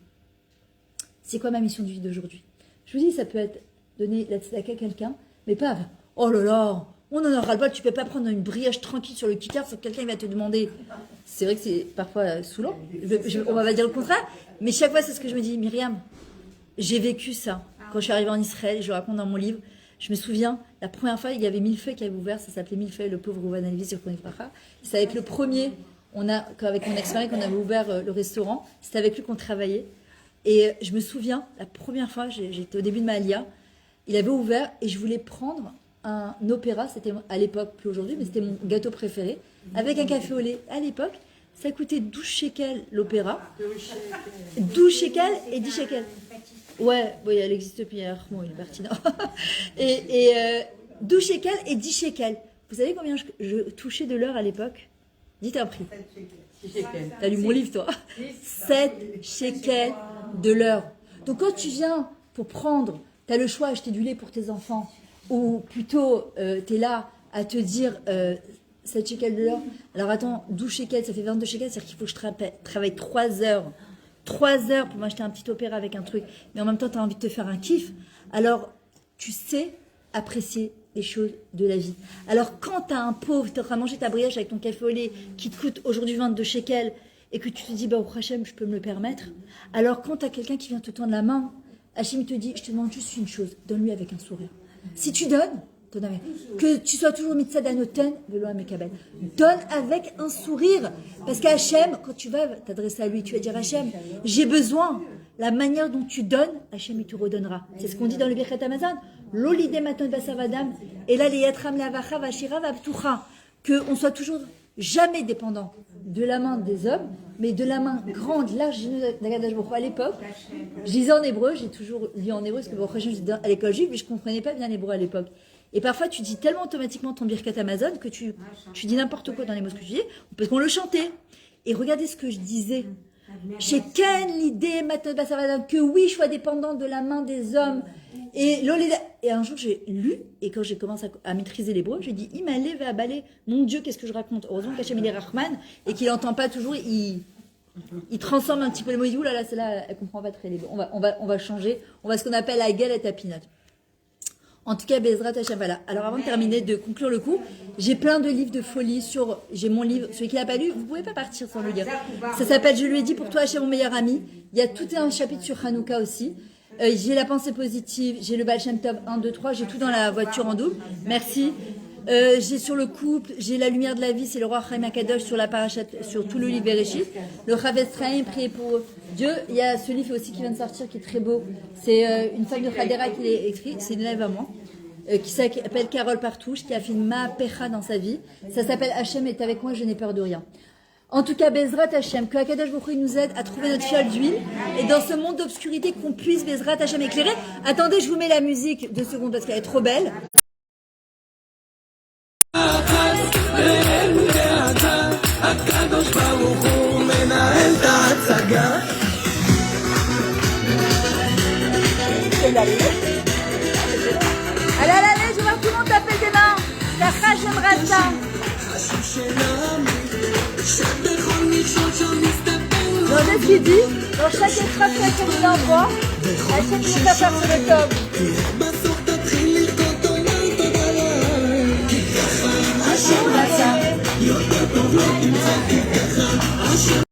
C'est quoi ma mission de vie d'aujourd'hui? Je vous dis, ça peut être donner la tzedaka à quelqu'un, mais pas, oh là là, on en aura le bol, tu peux pas prendre une brioche tranquille sur le kicker, faut que quelqu'un va te demander. C'est vrai que c'est parfois saoulant, on va dire le contraire, mais chaque fois c'est ce que je me dis, Myriam, j'ai vécu ça. Quand je suis arrivée en Israël, je le raconte dans mon livre, je me souviens, la première fois, il y avait Millefeuille qui avait ouvert, ça s'appelait Millefeuille, le pauvre Rouvan Alvi sur Konifracha. C'est avec le premier, avec mon ex-mari, qu'on avait ouvert le restaurant, c'était avec lui qu'on travaillait. Et je me souviens, la première fois, j'étais au début de ma alia, il avait ouvert et je voulais prendre un opéra, c'était à l'époque, plus aujourd'hui, mais c'était mon gâteau préféré, avec un café au lait. À l'époque, ça coûtait 12 shekels l'opéra, 12 shekels et 10 shekels. Ouais, bon, elle existe plus, bon, il est parti, non. Et 12 shekels et 10 shekels. Vous savez combien je touchais de l'heure à l'époque? Dites un prix. T'as lu mon livre, toi? 7 shekels de l'heure. Donc quand tu viens pour prendre, tu as le choix d'acheter du lait pour tes enfants, ou plutôt tu es là à te dire 7 shekels de l'heure. Alors attends, 12 shekels, ça fait 22 shekels, c'est-à-dire qu'il faut que je travaille 3 heures. 3 heures pour m'acheter un petit opéra avec un truc, mais en même temps tu as envie de te faire un kiff. Alors tu sais apprécier les choses de la vie. Alors quand tu as un pauvre, tu es en train de manger ta brioche avec ton café au lait qui te coûte aujourd'hui 22 shekels, et que tu te dis, bah, au Hachem, je peux me le permettre. Alors, quand tu as quelqu'un qui vient te tendre la main, Hachem te dit, je te demande juste une chose, donne-lui avec un sourire. Si tu donnes, donne avec. Que tu sois toujours mitzad anoten, velo amekabel. Donne avec un sourire. Parce qu'Hachem, quand tu vas t'adresser à lui, tu vas dire, Hachem, j'ai besoin. La manière dont tu donnes, Hachem, il te redonnera. C'est ce qu'on dit dans le Birkat Hamazon. L'olide maton basavadam, et là, les yatram lavacha vashira vabtucha. Qu'on soit toujours jamais dépendant de la main des hommes, mais de la main grande, large, d'Akadash Baruch Hu. À l'époque, je lisais en hébreu, j'ai toujours lu en hébreu, parce que Baruch Hashem, j'étais à l'école juive, mais je ne comprenais pas bien l'hébreu à l'époque. Et parfois, tu dis tellement automatiquement ton Birkat Hamazon que tu dis n'importe quoi dans les mots que tu dis, parce qu'on le chantait. Et regardez ce que je disais. Chez Ken, l'idée, que oui, je sois dépendant de la main des hommes. Et un jour, j'ai lu, et quand j'ai commencé à maîtriser l'hébreu, j'ai dit, il m'a levé à balai, mon Dieu, qu'est-ce que je raconte? Heureusement qu'Hachem il est Rahman, et qu'il n'entend pas toujours, il transforme un petit peu les mots, il dit, oulala, celle-là, elle ne comprend pas très l'hébreu. On va changer, on va ce qu'on appelle la gueule et tapinot. En tout cas, Bezrat Hachem, voilà. Alors avant de terminer, de conclure le coup, j'ai plein de livres de folie j'ai mon livre, celui qui l'a pas lu, vous pouvez pas partir sans le lire. Ça s'appelle Je lui ai dit pour toi Hachem mon meilleur ami. Il y a tout un chapitre sur Hanouka aussi. J'ai la pensée positive, j'ai le Baal Shem Tov 1, 2, 3, j'ai tout dans la voiture en double. Merci. J'ai sur le couple, j'ai la lumière de la vie, c'est le roi Chaim Akadosh sur la parachat, sur tout le livre Bereshit. Le Chavetz Chaim, prier pour Dieu. Il y a ce livre aussi qui vient de sortir qui est très beau. C'est une femme de Hadera qui l'a écrit, c'est une élève à moi, qui s'appelle Carole Partouche, qui a fait une Ma'apecha dans sa vie. Ça s'appelle Hachem est avec moi, je n'ai peur de rien. En tout cas, Bezrat Hachem, que Akadosh Baruch Hu nous aide à trouver notre fiole d'huile et dans ce monde d'obscurité qu'on puisse Bezrat Hachem éclairer. Attendez, je vous mets la musique 2 secondes parce qu'elle est trop belle. Allez, je veux voir tout le monde taper des mains. Kaka, j'aimerais ça. Regardez ce qu'il dit. Dans chaque épreuve qu'Hachem nous envoie, Hachem nous prépare sur le top. Hachem,